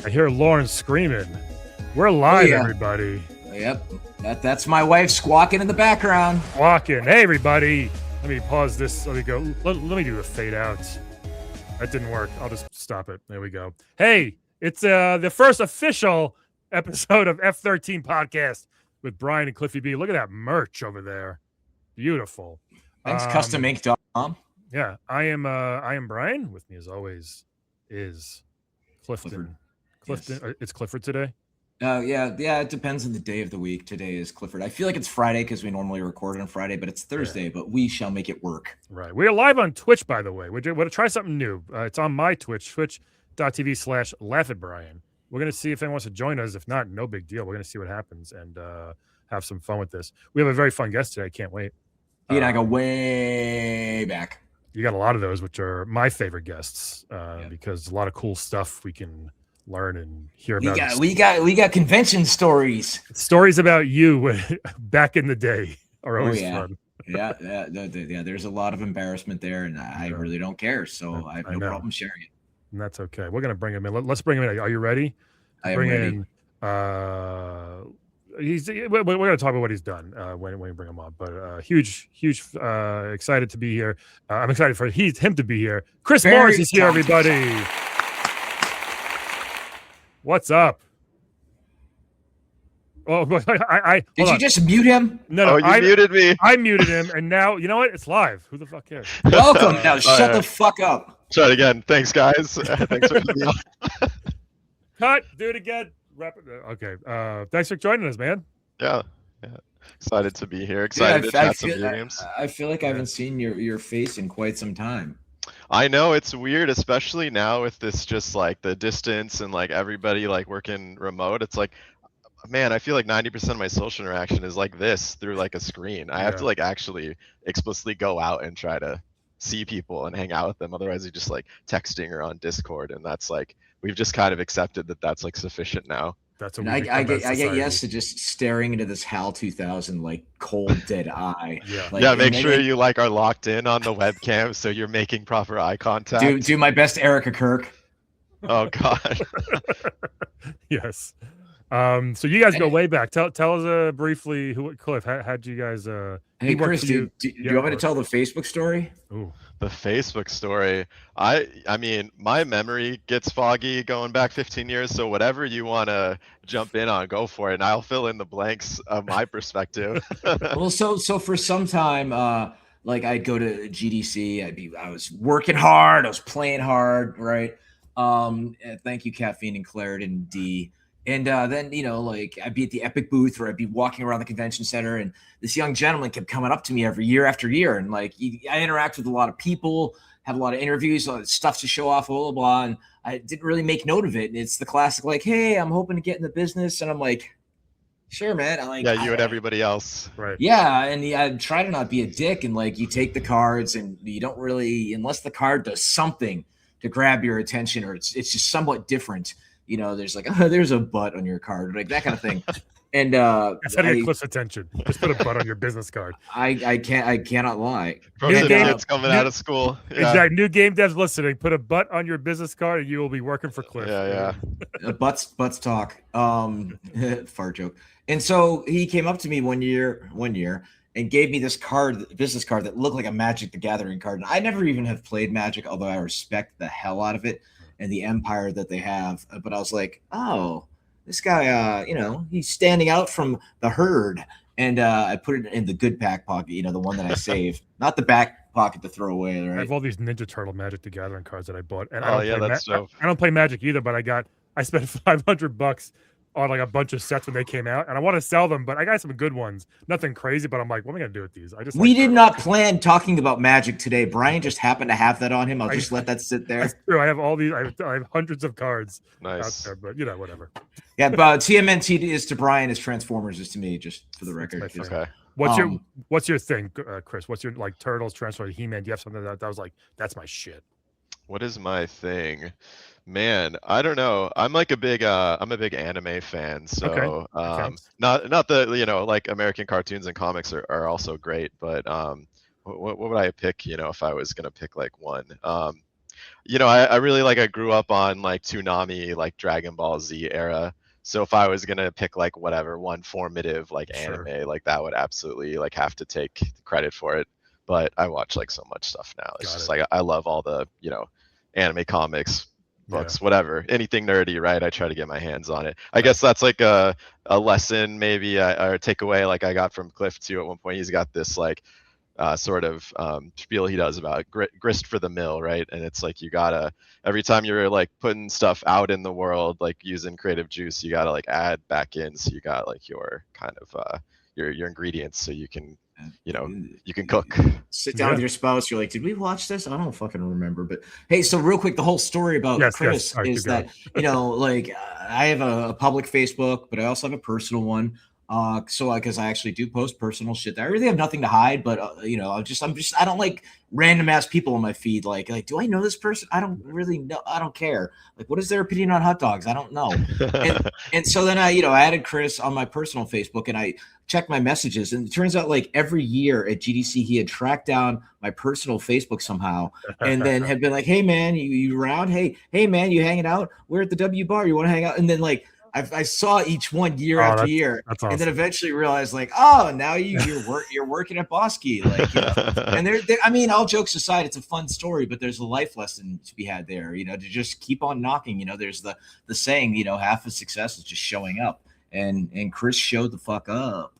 I hear Lauren screaming. We're live, everybody. Yep, that's my wife squawking in the background. Walking. Hey, everybody. Let me pause this. Let me go. Let me do the fade out. That didn't work. I'll just stop it. There we go. Hey, it's the first official episode of F13 podcast with Brian and Cliffy B. Look at that merch over there. Beautiful. Thanks, customink.com. Yeah, I am Brian. With me as always is Clifton. Clifton. Yes. It's Clifford today. Yeah. It depends on the day of the week. Today is Clifford. I feel like it's Friday because we normally record on Friday, but it's Thursday. Yeah. But we shall make it work. Right. We are live on Twitch, by the way. We're going to try something new. It's on my Twitch, twitch.tv/laughatbrian. We're going to see if anyone wants to join us. If not, no big deal. We're going to see what happens and have some fun with this. We have a very fun guest today. I can't wait. He and I go way back. You got a lot of those, which are my favorite guests because a lot of cool stuff we can learn and hear about. We got convention stories. Stories about you back in the day are always fun. Yeah. There's a lot of embarrassment there, and I really don't care, so I have no problem sharing it. And that's okay. We're gonna bring him in. Let's bring him in. Are you ready? I am ready. We're going to talk about what he's done when we bring him on, but huge excited to be here. I'm excited for him to be here. Chris Morris is here, everybody. What's up? Oh, did you just mute him? No, you muted me. I muted him, and now you know what? It's live. Who the fuck cares? Welcome. Now shut the fuck up. Try it again. Thanks, guys. Thanks for being on. Cut. Do it again. Okay. Thanks for joining us, man. Yeah. Excited to be here. Excited to chat some games. I feel like I haven't seen your face in quite some time. I know it's weird, especially now with this just like the distance and like everybody like working remote. It's like, man, I feel like 90% of my social interaction is like this through like a screen. I have to like actually explicitly go out and try to see people and hang out with them. Otherwise, you're just like texting or on Discord, and that's like we've just kind of accepted that that's like sufficient now. That's what I get yes to just staring into this HAL 2000 like cold dead eye. Make sure you like are locked in on the webcam so you're making proper eye contact. Do my best Erica Kirk. Oh God. Yes. So you guys go way back. Tell us briefly Cliff, how'd you guys Hey Chris, do you want me to tell the Facebook story? Ooh. The Facebook story. I mean, my memory gets foggy going back 15 years, so whatever you want to jump in on, go for it, and I'll fill in the blanks of my perspective. Well, so for some time, like I'd go to GDC, I was working hard, I was playing hard, right? Thank you, Caffeine and Claret and D. And then, like I'd be at the Epic booth or I'd be walking around the convention center, and this young gentleman kept coming up to me every year after year. And like, I interact with a lot of people, have a lot of interviews, a lot of stuff to show off, blah, blah, blah. And I didn't really make note of it. And it's the classic, like, hey, I'm hoping to get in the business. And I'm like, sure, man. You and everybody else. Right. Yeah. And I try to not be a dick. And like, you take the cards and you don't really, unless the card does something to grab your attention or it's just somewhat different. There's like, there's a butt on your card, like that kind of thing. And that's how to get Cliff's attention. Just put a butt on your business card. I cannot lie. From the kids coming out of school. Yeah. Exactly. New game devs listening. Put a butt on your business card, and you will be working for Cliff. Yeah. Butts talk. Fart joke. And so he came up to me one year, and gave me this business card that looked like a Magic the Gathering card. And I never even have played Magic, although I respect the hell out of it and the empire that they have. But I was like, oh, this guy, he's standing out from the herd. And I put it in the good pack pocket, the one that I saved, not the back pocket to throw away. Right? I have all these Ninja Turtle Magic the Gathering cards that I bought. And I don't play Magic either, but I spent $500 on like a bunch of sets when they came out, and I want to sell them, but I got some good ones. Nothing crazy, but I'm like, what am I gonna do with these? We did not plan talking about Magic today. Brian just happened to have that on him. I'll just let that sit there. That's true. I have all these. I have hundreds of cards out there, but whatever. Yeah, but TMNT is to Brian as Transformers is to me, just for the record. Okay. What's your thing, Chris? What's your like Turtles, Transformers, He-Man? Do you have something that was like that's my shit? What is my thing? Man, I don't know. I'm a big anime fan, so not the like American cartoons and comics are also great, but what would I pick? If I was gonna pick like one, You know, I really like, I grew up on like Toonami, like Dragon Ball Z era. So if I was gonna pick like whatever one formative like Sure. anime, like that would absolutely like have to take credit for it. But I watch like so much stuff now. It's Got just it. like I love all the, you know, anime, comics, Yeah. books, whatever, anything nerdy, right? I try to get my hands on it. I Right. guess that's like a lesson maybe or a takeaway like I got from Cliff too. At one point, he's got this like sort of spiel he does about grist for the mill, right? And it's like you gotta, every time you're like putting stuff out in the world, like using creative juice, you gotta like add back in. So you got like your kind of your ingredients, so you can, you know, you can cook. Sit down with your spouse. You're like, did we watch this? I don't fucking remember. But hey, so real quick, the whole story about Yes. Chris All right, is that, you know, like I have a public Facebook, but I also have a personal one. So because I actually do post personal shit there. I really have nothing to hide, but you know, I don't like random ass people on my feed. Like, do I know this person? I don't really know. I don't care. Like, what is their opinion on hot dogs? I don't know. And so then I, you know, I added Chris on my personal Facebook, and I checked my messages, and it turns out like every year at GDC he had tracked down my personal Facebook somehow, and then had been like, hey man, you around? Hey man, you hanging out? We're at the W bar, you want to hang out? And then like I saw each one year after year, that's awesome. and then eventually realized like, oh, now you're working at Bosky, like, you know. And they're I mean, all jokes aside, it's a fun story, but there's a life lesson to be had there, you know, to just keep on knocking. You know, there's the saying, you know, half of success is just showing up, and Chris showed the fuck up.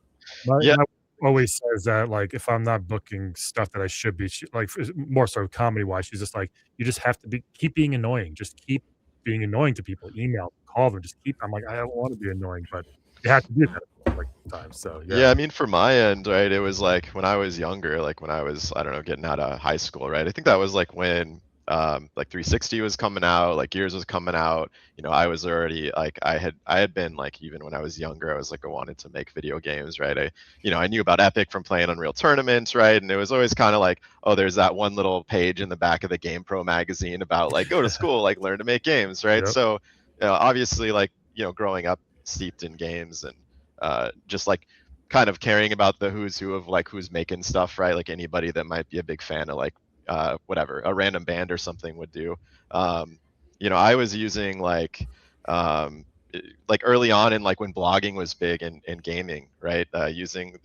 Yeah. My always says that like if I'm not booking stuff that I should be, like more so comedy wise, she's just like, you just have to keep being annoying, just keep being annoying to people, email, call them, just keep. I'm like, I don't want to be annoying, but you have to do that like sometimes. So yeah, I mean, for my end, right, it was like when I was younger, like when I was, I don't know, getting out of high school, right? I think that was like when like 360 was coming out, like Gears was coming out. You know, I was already like I had been like, even when I was younger, I was like, I wanted to make video games, right? You know, I knew about Epic from playing Unreal Tournaments, right? And it was always kind of like, oh, there's that one little page in the back of the Game Pro magazine about like go to school, like learn to make games, right? Yep. So obviously, like, you know, growing up steeped in games and just like kind of caring about the who's who of like who's making stuff, right? Like anybody that might be a big fan of like whatever a random band or something would do. You know, I was using like early on in like when blogging was big in gaming, right? Using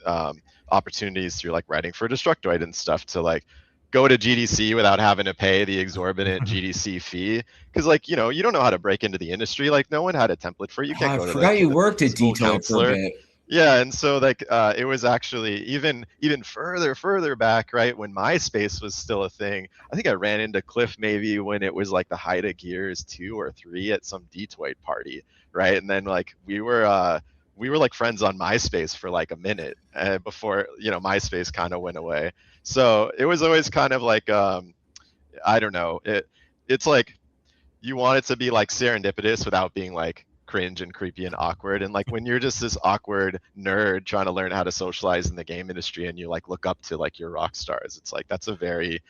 opportunities through like writing for Destructoid and stuff to like go to GDC without having to pay the exorbitant GDC fee, because like, you know, you don't know how to break into the industry. Like no one had a template for it. You can't I go to forgot you the worked at school Detoy for a counselor. bit. Yeah, and so like it was actually even further back, right, when MySpace was still a thing. I think I ran into Cliff maybe when it was like the height of Gears 2 or 3 at some Detoy party, right? And then like we were like friends on MySpace for like a minute before, you know, MySpace kind of went away. So it was always kind of like I don't know, it's like you want it to be like serendipitous without being like cringe and creepy and awkward. And like when you're just this awkward nerd trying to learn how to socialize in the game industry and you like look up to like your rock stars, it's like that's a very,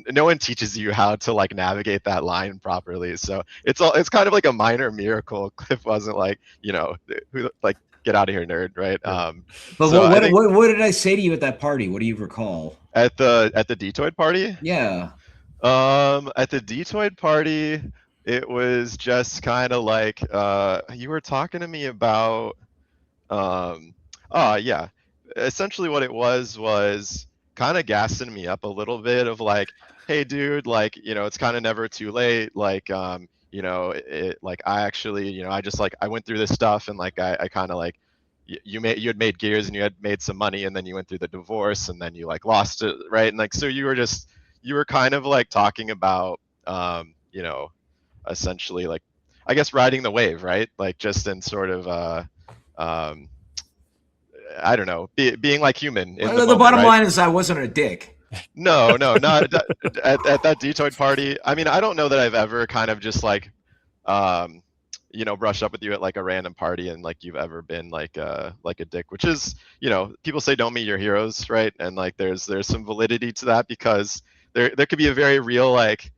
no one teaches you how to like navigate that line properly. So it's kind of like a minor miracle Cliff wasn't like, you know, who like get out of here nerd, right? Yeah. But so what did I say to you at that party? What do you recall? At the Detoid party? Yeah. At the Detoid party, it was just kind of like you were talking to me about yeah, essentially what it was kind of gassing me up a little bit of like, hey dude, like, you know, it's kind of never too late, like you know, like I actually, you know, I just like I went through this stuff and like I kind of like you had made Gears and you had made some money and then you went through the divorce and then you like lost it, right? And like so you were kind of like talking about you know, essentially like I guess riding the wave, right? Like just in sort of I don't know, being like human in the moment, bottom right? line is I wasn't a dick. No, not at that Detoid party. I mean, I don't know that I've ever kind of just like you know, brushed up with you at like a random party and like you've ever been like a dick, which is, you know, people say don't meet your heroes, right? And like there's some validity to that because there could be a very real like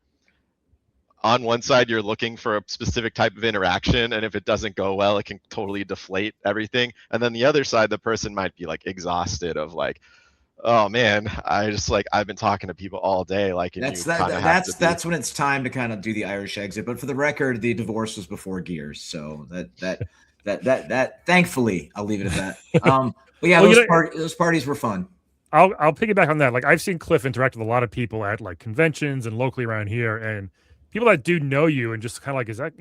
on one side you're looking for a specific type of interaction and if it doesn't go well it can totally deflate everything, and then the other side the person might be like exhausted of like, Oh man, I just like I've been talking to people all day, like, and you kind of have to be. That's when it's time to kind of do the Irish exit. But for the record, the divorce was before Gears, so that thankfully I'll leave it at that. But yeah, Well, those parties were fun. I'll piggyback on that. Like I've seen Cliff interact with a lot of people at like conventions and locally around here, and people that do know you and just kind of like, is that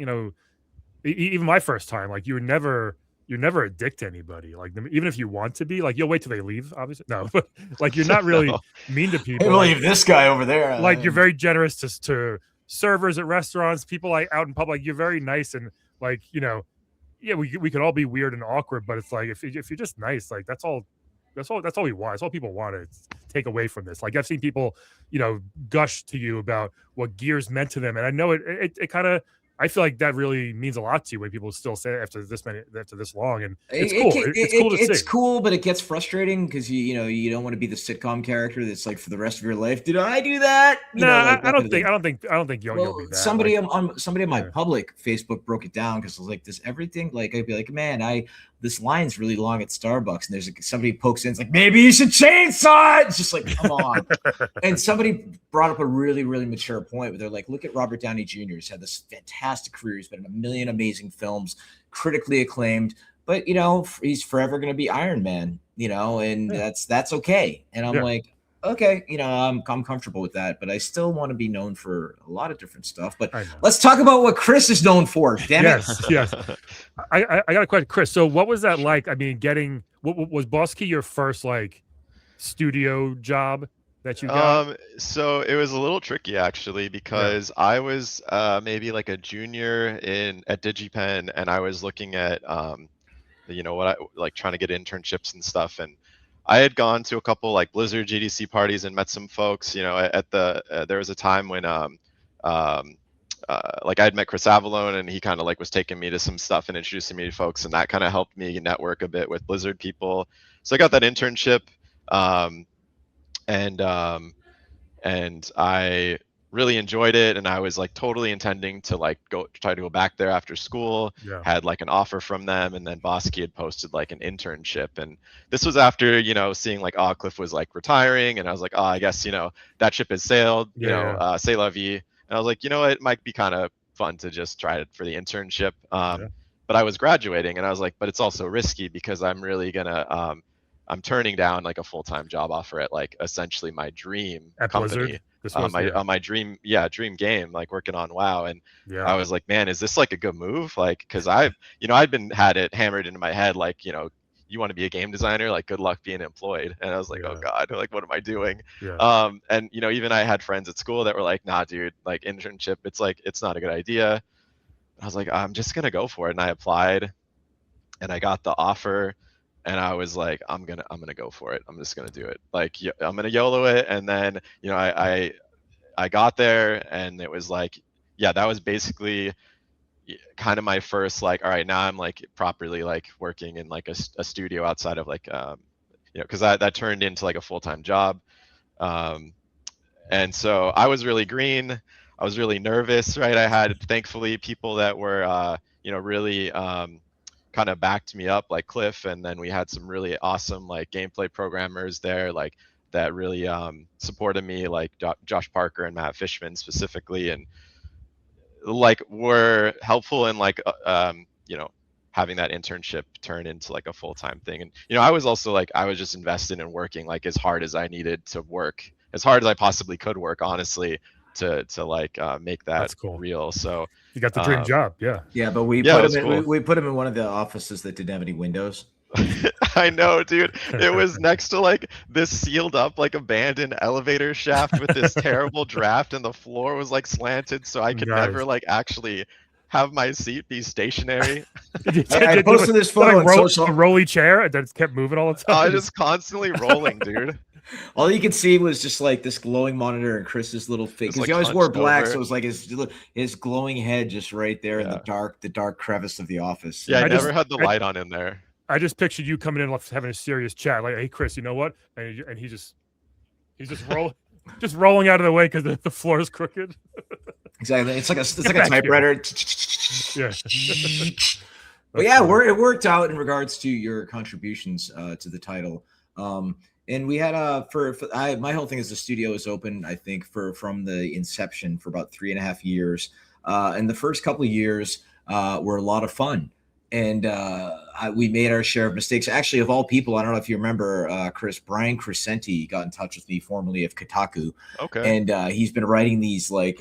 even my first time, like you're never a dick to anybody. Like even if you want to be, like you'll wait till they leave. Obviously, no, but like you're not really No. mean to Hey, people. we'll Like, leave this guy over there. like you're very generous to servers at restaurants, people like out in public. You're very nice and like yeah, we could all be weird and awkward, but it's like if you're just nice, like that's all we want. That's all people want to take away from this. Like I've seen people, gush to you about what Gears meant to them, and I know it kind of. I feel like that really means a lot to you when people still say it after this long, and it's cool. It's cool to see. It's cool, but it gets frustrating because you don't want to be the sitcom character that's like for the rest of your life. Did I do that? I don't think you'll be that. Somebody on my public Facebook broke it down because I was like, "Does everything like?" I'd be like, "Man, this line's really long at Starbucks," and there's like somebody pokes in, it's like, "Maybe you should chainsaw it." It's just like, come on. And somebody brought up a really, really mature point where they're like, "Look at Robert Downey Jr. He's had this fantastic career. He's been in a million amazing films, critically acclaimed, but he's forever going to be Iron Man, and that's okay." And I'm like, okay, I'm comfortable with that, but I still want to be known for a lot of different stuff. But let's talk about what Chris is known for. Damn it. Yes. I got a question, Chris. So what was that like? I mean, what was Boss Key your first like studio job that you got? So it was a little tricky actually because I was maybe like a junior at DigiPen, and I was looking at what I like trying to get internships and stuff, and I had gone to a couple like Blizzard GDC parties and met some folks. At there was a time when like I had met Chris Avalone, and he kind of like was taking me to some stuff and introducing me to folks, and that kind of helped me network a bit with Blizzard people. So I got that internship, and I really enjoyed it, and I was like totally intending to like try to go back there after school. Had like an offer from them, and then Bosky had posted like an internship, and this was after seeing like Cliff was like retiring, and I was like, I guess that ship has sailed, c'est la vie. And I was like, it might be kind of fun to just try it for the internship. But I was graduating, and I was like, but it's also risky because I'm really gonna I'm turning down like a full-time job offer at like essentially my dream at company, my dream game, like working on WoW. And I was like, man, is this like a good move? Like, because I'd had it hammered into my head, like, you want to be a game designer, like good luck being employed. And I was like, oh God, like what am I doing? And even I had friends at school that were like, nah, dude, like internship, it's not a good idea. I was like, I'm just gonna go for it. And I applied, and I got the offer. And I was like, I'm gonna go for it. I'm just gonna do it. Like, I'm gonna YOLO it. And then, I got there, and it was like, that was basically kind of my first like, all right, now I'm like properly like working in like a studio outside of like, because that turned into like a full-time job. And so I was really green. I was really nervous, right? I had thankfully people that were, really kind of backed me up, like Cliff, and then we had some really awesome like gameplay programmers there, like that really supported me, like Josh Parker and Matt Fishman specifically, and like were helpful in like having that internship turn into like a full-time thing. And I was also like, I was just invested in working like as hard as I needed to work, as hard as I possibly could work, honestly, to like make that real. So you got the dream job. But we put him in one of the offices that didn't have any windows. I know, dude. It was next to like this sealed up like abandoned elevator shaft with this terrible draft, and the floor was like slanted, so I could never like actually have my seat be stationary. I posted this photo like on social. A rolly chair that kept moving all the time. I was just constantly rolling, dude. All you could see was just like this glowing monitor and Chris's little face, because he always wore black, so it was like his glowing head just right there in the dark crevice of the office. Yeah, I never had the light on in there. I just pictured you coming in having a serious chat, like, "Hey, Chris, you know what?" And he's just rolling out of the way because the floor is crooked. Exactly, it's like a typewriter. But it worked out in regards to your contributions to the title. And we had my whole thing is the studio is open, I think, from the inception for about 3.5 years. And the first couple of years were a lot of fun. And we made our share of mistakes. Actually, of all people, I don't know if you remember, Chris, Brian Crescenti got in touch with me, formerly of Kotaku. Okay. And he's been writing these like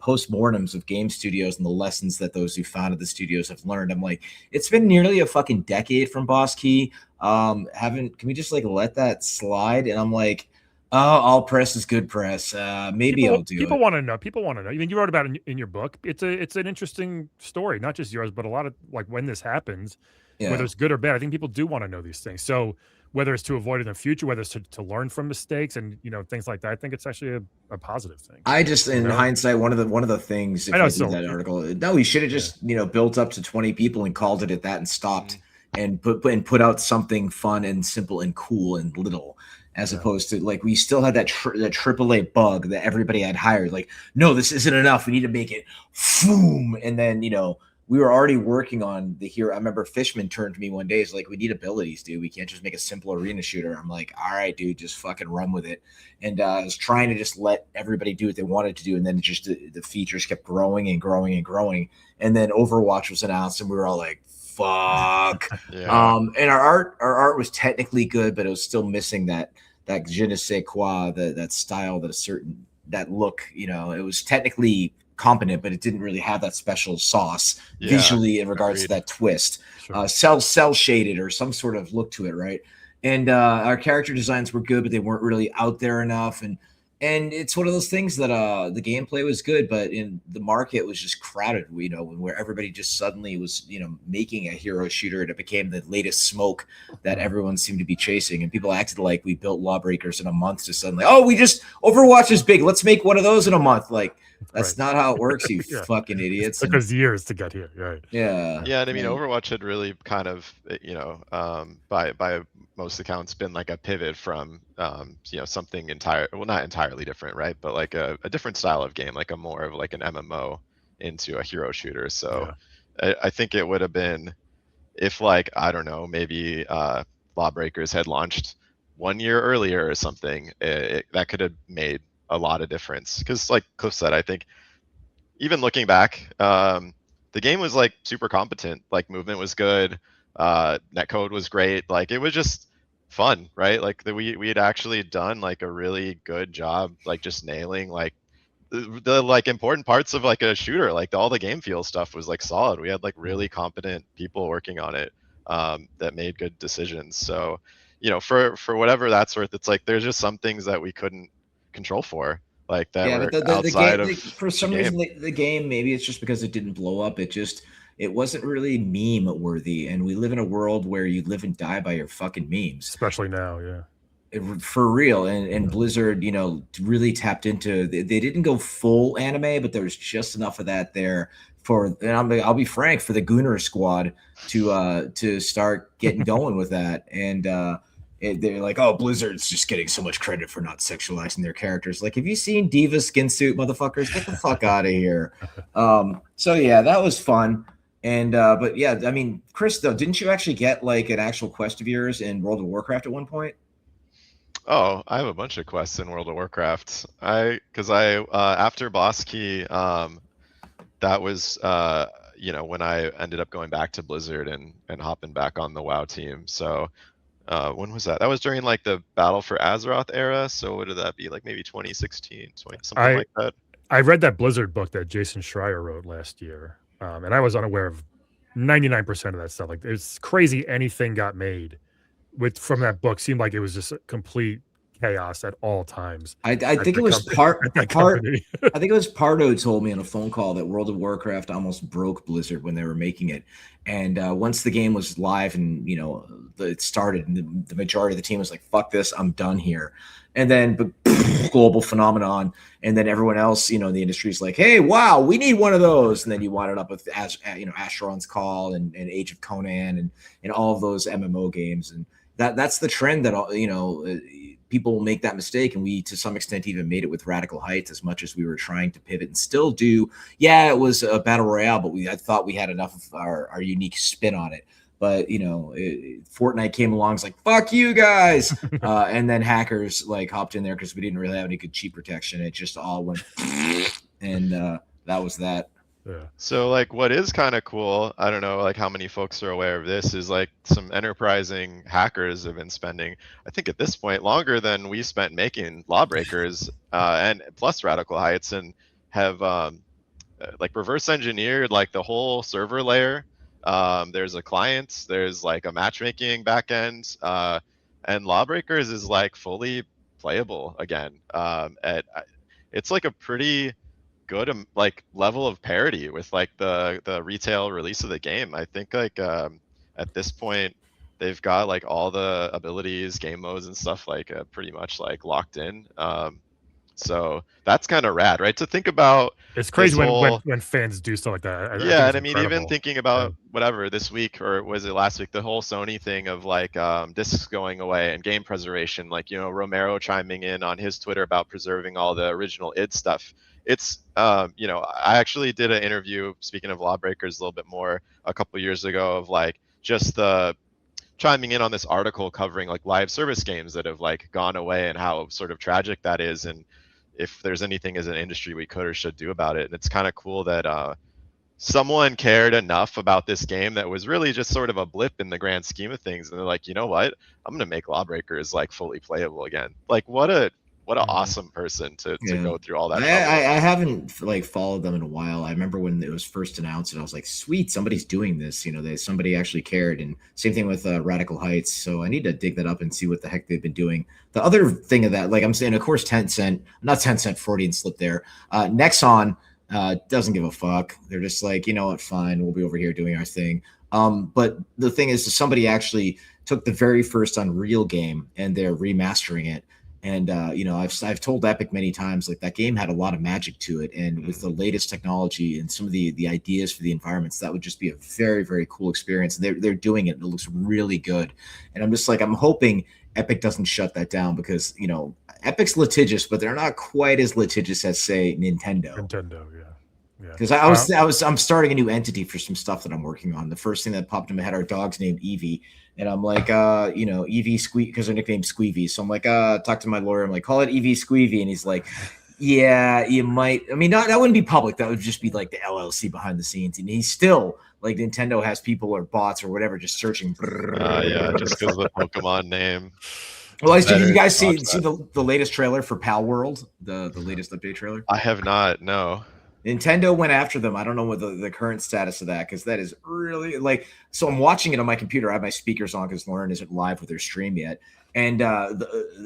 post-mortems of game studios and the lessons that those who founded the studios have learned. I'm like, it's been nearly a fucking decade from Boss Key. Can we just like let that slide? And I'm like, oh, all press is good press. Maybe I'll do people it. want to know. People want to know. I mean, you wrote about it in your book. It's an interesting story, not just yours, but a lot of like when this happens, whether Yeah. it's good or bad. I think people do want to know these things. So whether it's to avoid it in the future, whether it's to learn from mistakes and things like that, I think it's actually a positive thing. I just, in hindsight, one of the things, if I know, I did so that article, no, we should have just built up to 20 people and called it at that and stopped and put out something fun and simple and cool and little, as opposed to like we still had that AAA bug that everybody had hired. Like, no, this isn't enough. We need to make it boom, and then we were already working on the hero. I remember Fishman turned to me one day. He's like, we need abilities, dude. We can't just make a simple arena shooter. I'm like, all right, dude, just fucking run with it. And I was trying to just let everybody do what they wanted to do. And then just the features kept growing and growing and growing. And then Overwatch was announced and we were all like, fuck. And our art was technically good, but it was still missing that je ne sais quoi, that style, that look, it was technically competent, but it didn't really have that special sauce visually in regards to that twist. Cell shaded or some sort of look to it, right? And our character designs were good, but they weren't really out there enough. And it's one of those things that the gameplay was good, but in the market was just crowded, where everybody just suddenly was, making a hero shooter, and it became the latest smoke that everyone seemed to be chasing. And people acted like we built Lawbreakers in a month to suddenly, Overwatch is big. Let's make one of those in a month. Like, that's not how it works, you fucking idiots. It took us years to get here, right? Yeah. Yeah, and I mean, Overwatch had really kind of, by most accounts, been like a pivot from, something not entirely different, right? But like a different style of game, like a more of like an MMO into a hero shooter. So I think it would have been, if like, I don't know, maybe Lawbreakers had launched 1 year earlier or something, that could have made a lot of difference. Because like Cliff said, I think even looking back, the game was like super competent. Like movement was good, netcode was great. Like it was just fun, right? Like we had actually done like a really good job, like just nailing like the like important parts of like a shooter. Like all the game feel stuff was like solid. We had like really competent people working on it that made good decisions. So for whatever that's worth, it's like there's just some things that we couldn't control for, like that were outside of for some reason the game, maybe it's just because it didn't blow up, it wasn't really meme worthy, and we live in a world where you live and die by your fucking memes, especially now. For real. And Blizzard really tapped into, they didn't go full anime, but there was just enough of that there I'll be frank, for the Gunner squad to start getting going with that. And they're like, oh, Blizzard's just getting so much credit for not sexualizing their characters. Like, have you seen Diva skin suit, motherfuckers? Get the fuck out of here. So yeah, that was fun. And but yeah, I mean, Chris, though, didn't you actually get like an actual quest of yours in World of Warcraft at one point? Oh, I have a bunch of quests in World of Warcraft. Because after Boss Key, that was when I ended up going back to Blizzard and hopping back on the WoW team. So when was that? That was during like the Battle for Azeroth era. So what did that be? Like maybe 2016, something like that. I read that Blizzard book that Jason Schreier wrote last year, and I was unaware of 99% of that stuff. Like, it's crazy anything got made from that book. Seemed like it was just a complete chaos at all times. I think it was I think it was Pardo told me on a phone call that World of Warcraft almost broke Blizzard when they were making it. And once the game was live and it started, and the majority of the team was like, fuck this, I'm done here. And then global phenomenon, and then everyone else in the industry is like, hey, wow, we need one of those. And then you wind it up with Asheron's Call and Age of Conan and all of those MMO games. And that's the trend that people make that mistake, and we to some extent even made it with Radical Heights, as much as we were trying to pivot and still do. Yeah, it was a battle royale, but I thought we had enough of our unique spin on it. But Fortnite came along, it's like, fuck you guys. And then hackers like hopped in there because we didn't really have any good cheat protection. It just all went and that was that. Yeah. So like what is kind of cool, I don't know like how many folks are aware of this, is like some enterprising hackers have been spending, I think at this point, longer than we spent making Lawbreakers and plus Radical Heights, and have like reverse engineered like the whole server layer. There's a client, there's like a matchmaking backend, and Lawbreakers is like fully playable again. It's like a pretty good like level of parity with like the retail release of the game. I think like at this point they've got like all the abilities, game modes and stuff like pretty much like locked in. So that's kind of rad, right? To think about It's crazy this whole when fans do stuff like that. I think yeah, it's and I mean, even incredible. thinking about whatever this week, or was it last week, the whole Sony thing of like discs going away and game preservation, like, you know, Romero chiming in on his Twitter about preserving all the original id stuff. It's, you know, I actually did an interview, speaking of Lawbreakers, a little bit more a couple years ago, of like just the chiming in on this article covering like live service games that have like gone away and how sort of tragic that is, and if there's anything as an industry we could or should do about it. And it's kind of cool that someone cared enough about this game that was really just sort of a blip in the grand scheme of things, and they're like, you know what, I'm gonna make Lawbreakers like fully playable again. Like what an awesome person to go through all that trouble. I haven't like followed them in a while. I remember when it was first announced, and I was like, "Sweet, somebody's doing this." You know, somebody actually cared. And same thing with Radical Heights. So I need to dig that up and see what the heck they've been doing. The other thing of that, like I'm saying, of course, not Tencent, Freudian slip there. Nexon doesn't give a fuck. They're just like, you know what, fine, we'll be over here doing our thing. But the thing is, somebody actually took the very first Unreal game and they're remastering it. And you know, I've told Epic many times, like that game had a lot of magic to it, and with the latest technology and some of the ideas for the environments, that would just be a very, very cool experience. And they're doing it, and it looks really good. And I'm just like, I'm hoping Epic doesn't shut that down, because you know, Epic's litigious, but they're not quite as litigious as say Nintendo. Yeah. Because I'm starting a new entity for some stuff that I'm working on. The first thing that popped in my head, our dog's named Evie. And I'm like, you know, Evie Squeak, because her nickname's Squeevy. So I'm like, talk to my lawyer. I'm like, call it Evie Squeevy. And he's like, yeah, you might. I mean, that wouldn't be public. That would just be like the LLC behind the scenes. And he's still like, Nintendo has people or bots or whatever just searching. Yeah, just because of the Pokemon name. Well, did you guys see the latest trailer for Pal World? The latest update trailer? I have not, no. Nintendo went after them. I don't know what the current status of that, because that is really like, so I'm watching it on my computer. I have my speakers on because Lauren isn't live with her stream yet. And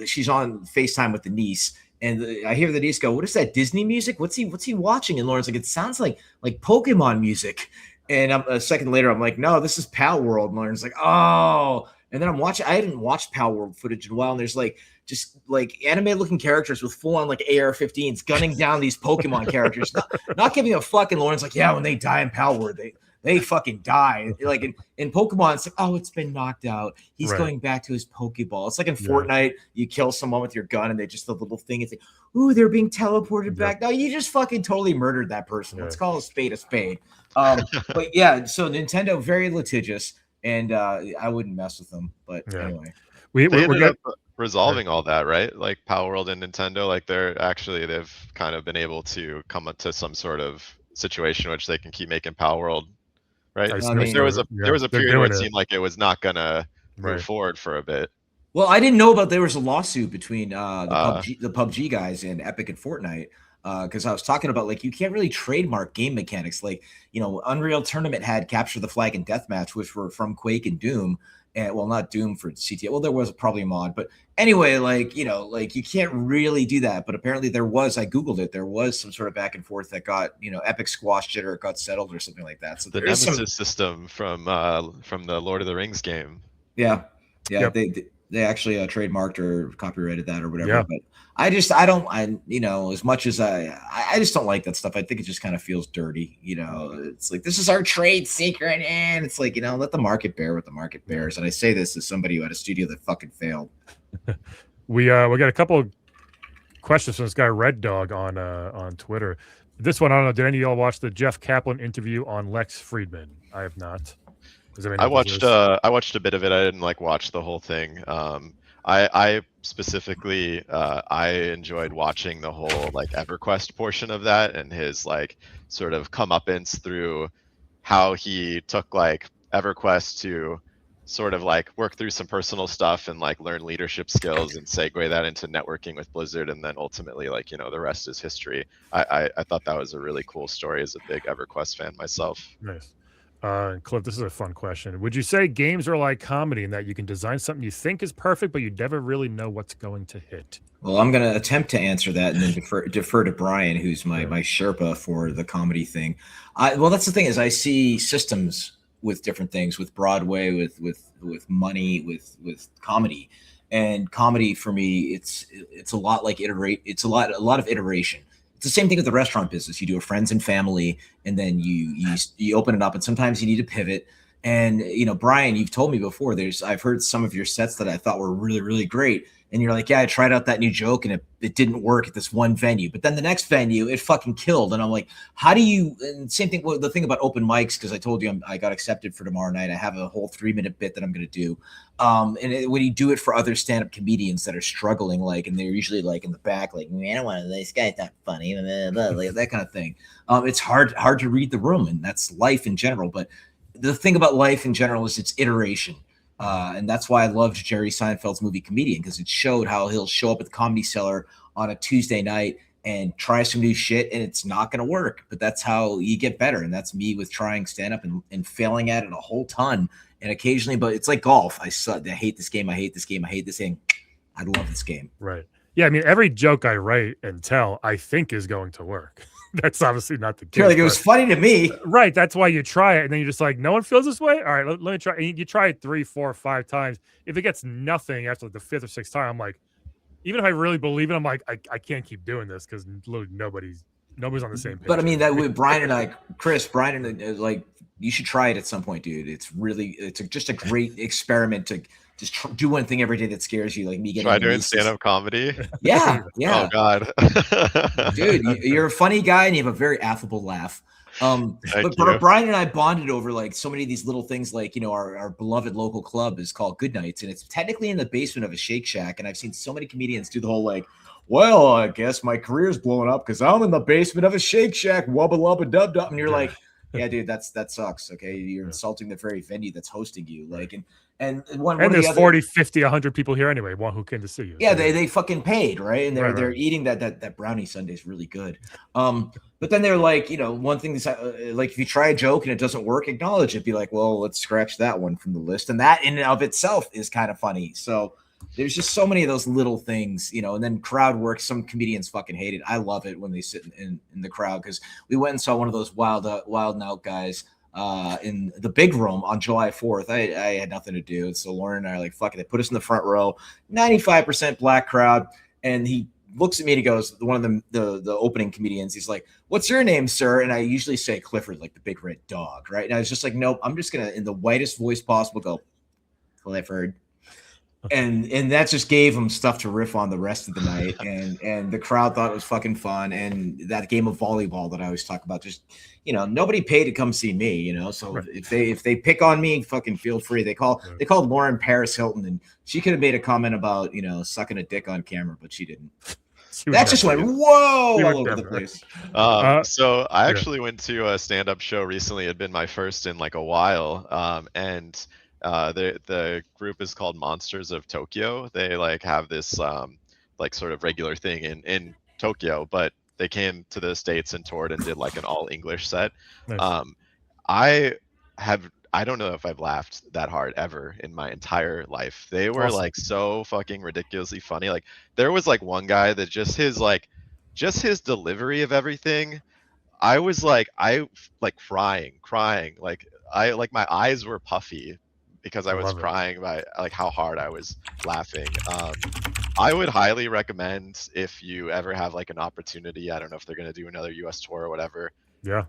she's on FaceTime with the niece. And I hear the niece go, "What is that Disney music? What's he watching?" And Lauren's like, "It sounds like Pokemon music." And a second later, I'm like, "No, this is Pal World." And Lauren's like, "Oh." And then I'm watching, I hadn't watched Pal World footage in a while. And there's like, just like anime looking characters with full on like AR-15s gunning down these Pokemon characters, not giving a fuck. And Lauren's like, "Yeah, when they die in Pal World, they fucking die." Like in Pokemon, it's like, "Oh, it's been knocked out. He's going back to his Pokeball." It's like in Fortnite, you kill someone with your gun and they just, the little thing, it's like, "Ooh, they're being teleported back." No, you just fucking totally murdered that person. Let's call a spade a spade. But yeah, so Nintendo, very litigious, and I wouldn't mess with them. But anyway. We're resolving all that, right? Like Power World and Nintendo, like they've kind of been able to come up to some sort of situation in which they can keep making Power World, right? I mean, there was a period where it seemed like it was not gonna move forward for a bit. Well, I didn't know about, there was a lawsuit between the PUBG guys and Epic and Fortnite. Because I was talking about, like, you can't really trademark game mechanics. Like, you know, Unreal Tournament had Capture the Flag and Deathmatch, which were from Quake and Doom. And well, not Doom for CTA. Well, there was probably a mod, but anyway, like, you know, like you can't really do that. But apparently there was, I Googled it, there was some sort of back and forth that got, you know, Epic squashed it or it got settled or something like that. So the Nemesis system from the Lord of the Rings game. Yeah. Yep. They actually trademarked or copyrighted that or whatever. Yeah. But I you know, as much as I just don't like that stuff. I think it just kind of feels dirty. You know, it's like, this is our trade secret. And it's like, you know, let the market bear what the market bears. And I say this as somebody who had a studio that fucking failed. We got a couple of questions from this guy, Red Dog, on Twitter. This one, I don't know. Did any of y'all watch the Jeff Kaplan interview on Lex Friedman? I have not. Is there any of those? I watched a bit of it. I didn't like watch the whole thing. I specifically I enjoyed watching the whole like EverQuest portion of that and his like sort of comeuppance through how he took like EverQuest to sort of like work through some personal stuff and like learn leadership skills and segue that into networking with Blizzard, and then ultimately like, you know, the rest is history. I thought that was a really cool story as a big EverQuest fan myself. Nice. Cliff, this is a fun question. Would you say games are like comedy in that you can design something you think is perfect, but you never really know what's going to hit? Well, I'm going to attempt to answer that and then defer to Brian, who's my Sherpa for the comedy thing. Well, that's the thing is I see systems with different things, with Broadway, with money, with comedy, and comedy for me, it's a lot like it's a lot of iteration. It's the same thing with the restaurant business. You do a friends and family, and then you open it up, and sometimes you need to pivot. And you know, Brian, you've told me before. I've heard some of your sets that I thought were really, really great. And you're like, yeah, I tried out that new joke and it didn't work at this one venue. But then the next venue, it fucking killed. And I'm like, how do you, and same thing, well, the thing about open mics, because I told you I got accepted for tomorrow night. I have a whole 3-minute bit that I'm going to do. When you do it for other stand-up comedians that are struggling, like, and they're usually like in the back, like, man, I don't want to, this guy's not funny, blah, blah, like that kind of thing. It's hard to read the room, and that's life in general. But the thing about life in general is it's iteration. And that's why I loved Jerry Seinfeld's movie Comedian, because it showed how he'll show up at the Comedy Cellar on a Tuesday night and try some new shit, and it's not going to work. But that's how you get better. And that's me with trying stand-up and failing at it a whole ton. And occasionally, but it's like golf. I hate this game. I hate this game. I hate this game. I love this game. Right. Yeah. I mean, every joke I write and tell, I think is going to work. That's obviously not the case. Like, it was funny to me. Right. That's why you try it. And then you're just like, no one feels this way. All right, let me try. And you try it 3, 4, 5 times. If it gets nothing after the 5th or 6th time, I'm like, even if I really believe it, I'm like, I can't keep doing this because literally nobody's on the same page. But I mean, that with Brian and I, Brian and I, like, you should try it at some point, dude. It's just a great experiment to just do one thing every day that scares you, like me getting. Try doing stand-up comedy. Yeah. Oh God, dude, you're a funny guy and you have a very affable laugh. But Brian and I bonded over like so many of these little things, like, you know, our beloved local club is called Good Nights, and it's technically in the basement of a Shake Shack. And I've seen so many comedians do the whole like, well, I guess my career's blowing up because I'm in the basement of a Shake Shack, wubba lubba dub dub, and you're like, yeah, dude, that sucks. Okay, you're insulting the very venue that's hosting you. Like, and there's 40, 50, 100 people here anyway. One who came to see you. Yeah, so they fucking paid, right? And they're eating that brownie sundae is really good. But then they're like, you know, one thing that's like, if you try a joke and it doesn't work, acknowledge it. Be like, well, let's scratch that one from the list. And that in and of itself is kind of funny. So there's just so many of those little things, you know. And then crowd work. Some comedians fucking hate it. I love it when they sit in the crowd, because we went and saw one of those Wild and Out guys in the big room on July 4th. I had nothing to do. So Lauren and I are like, fuck it. They put us in the front row, 95% black crowd. And he looks at me and he goes, one of the opening comedians, he's like, what's your name, sir? And I usually say Clifford, like the big red dog, right? And I was just like, nope, I'm just gonna, in the whitest voice possible, go Clifford. And that just gave him stuff to riff on the rest of the night. And the crowd thought it was fucking fun. And that game of volleyball that I always talk about, just, you know, nobody paid to come see me, you know. So if they pick on me, fucking feel free. They called Lauren Paris Hilton, and she could have made a comment about, you know, sucking a dick on camera, but she didn't. That just went all over the place. So I actually went to a stand-up show recently. It had been my first in like a while. And the group is called Monsters of Tokyo. They like have this like sort of regular thing in Tokyo, but they came to the States and toured and did like an all English set. Nice. I don't know if I've laughed that hard ever in my entire life. They were like so fucking ridiculously funny. Like there was like one guy that just his delivery of everything, I was like crying. Like my eyes were puffy because I was crying by like how hard I was laughing. I would highly recommend, if you ever have like an opportunity, I don't know if they're going to do another US tour or whatever. Yeah.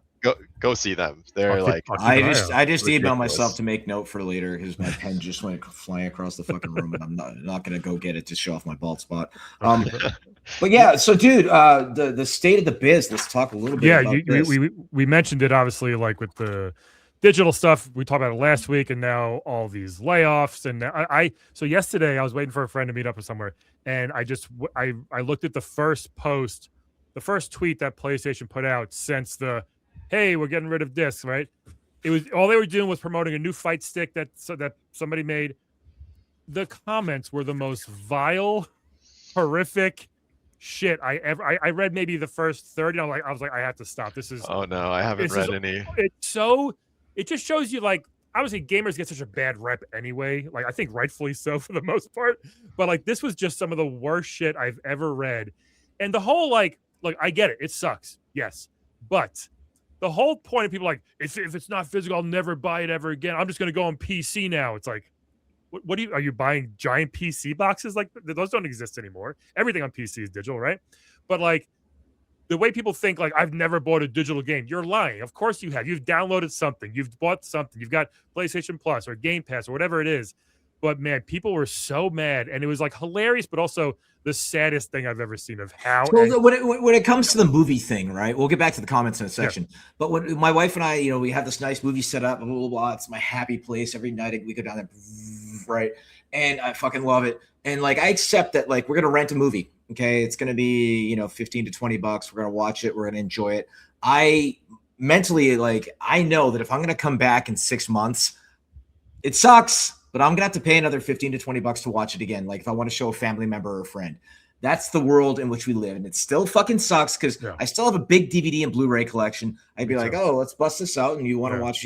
Go see them. They're I just emailed myself to make note for later because my pen just went flying across the fucking room, and I'm not going to go get it to show off my bald spot. But yeah, so dude, the state of the biz, let's talk a little bit about this. we mentioned it obviously, like with the digital stuff. We talked about it last week, and now all these layoffs. And so yesterday I was waiting for a friend to meet up with somewhere, and I looked at the first post, the first tweet that PlayStation put out since the, hey, we're getting rid of discs, right? It was all they were doing was promoting a new fight stick that somebody made. The comments were the most vile, horrific shit I read. Maybe the first 30. I was like, I have to stop. This is, Oh no, I haven't read any. it just shows you, like, obviously gamers get such a bad rep anyway, like I think rightfully so for the most part, but like this was just some of the worst shit I've ever read. And the whole, like, look, I get it sucks, yes, but the whole point of people like, if it's not physical, I'll never buy it ever again, I'm just going to go on PC now. It's like, what are you buying giant PC boxes? Like, those don't exist anymore. Everything on PC is digital, right? But like the way people think, like, I've never bought a digital game, you're lying. Of course you have. You've downloaded something, you've bought something, you've got PlayStation Plus or Game Pass or whatever it is. But man, people were so mad, and it was like hilarious, but also the saddest thing I've ever seen of how. So when it comes to the movie thing, right? We'll get back to the comments in a section. Yeah. But when my wife and I, we have this nice movie set up, blah, blah, blah. It's my happy place. Every night we go down there, right? And I fucking love it. And like, I accept that, like, we're going to rent a movie. Okay. It's going to be, $15 to $20. We're going to watch it. We're going to enjoy it. I mentally, like, I know that if I'm going to come back in 6 months, it sucks, but I'm going to have to pay another $15 to $20 to watch it again. Like, if I want to show a family member or a friend. That's the world in which we live. And it still fucking sucks because I still have a big DVD and Blu-ray collection. I'd be like, oh, let's bust this out. And you want to watch,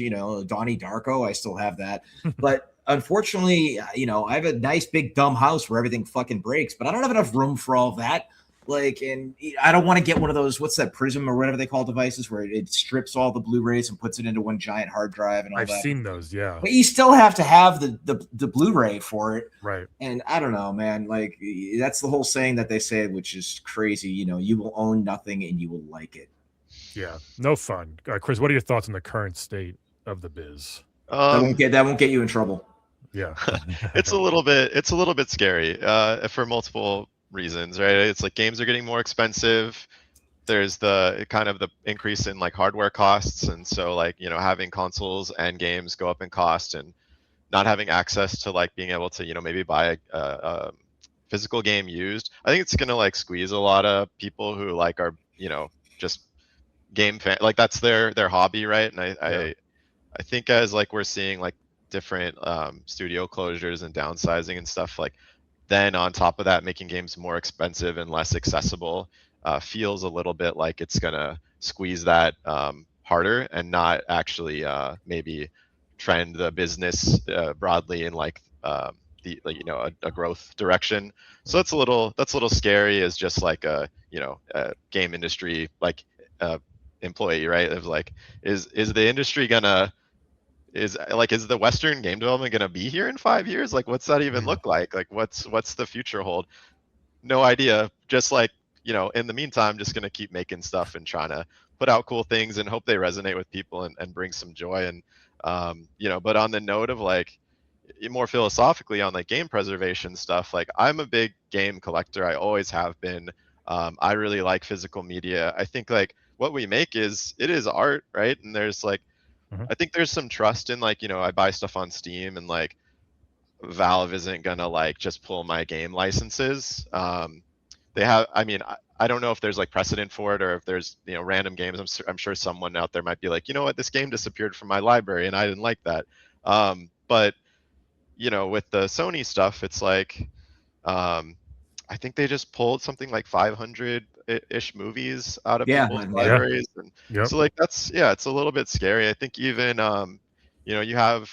Donnie Darko? I still have that. But unfortunately, I have a nice big dumb house where everything fucking breaks, but I don't have enough room for all of that. Like, and I don't want to get one of those, what's that, Prism or whatever they call devices where it strips all the Blu-rays and puts it into one giant hard drive and all that. I've seen those, yeah. But you still have to have the Blu-ray for it. Right. And I don't know, man. Like, that's the whole saying that they say, which is crazy. You will own nothing and you will like it. Yeah. No fun. Chris, what are your thoughts on the current state of the biz? That won't get you in trouble. Yeah. It's a little bit scary for multiple reasons, right? It's like games are getting more expensive. There's the kind of the increase in like hardware costs, and so like having consoles and games go up in cost, and not having access to like being able to maybe buy a physical game used. I think it's gonna like squeeze a lot of people who like are just game fan, like that's their hobby, right? And I think as like we're seeing like different studio closures and downsizing and stuff, like then on top of that, making games more expensive and less accessible feels a little bit like it's gonna squeeze that harder and not actually maybe trend the business broadly in like a growth direction. So that's a little scary as just like a game industry like employee, right? Of like, is the industry gonna is the Western game development going to be here in 5 years? Like, what's that even look like? Like, what's the future hold? No idea. Just like, in the meantime, just going to keep making stuff and trying to put out cool things and hope they resonate with people and bring some joy. And, but on the note of like more philosophically on like game preservation stuff, like I'm a big game collector. I always have been. I really like physical media. I think like what we make it is art, right? And there's like, I think there's some trust in like, I buy stuff on Steam and like Valve isn't gonna like just pull my game licenses. They have, I don't know if there's like precedent for it or if there's, random games. I'm sure someone out there might be like, what, this game disappeared from my library and I didn't like that. But, with the Sony stuff, it's like, I think they just pulled something like 500-ish movies out of people's libraries. And so like, it's a little bit scary. I think even, you have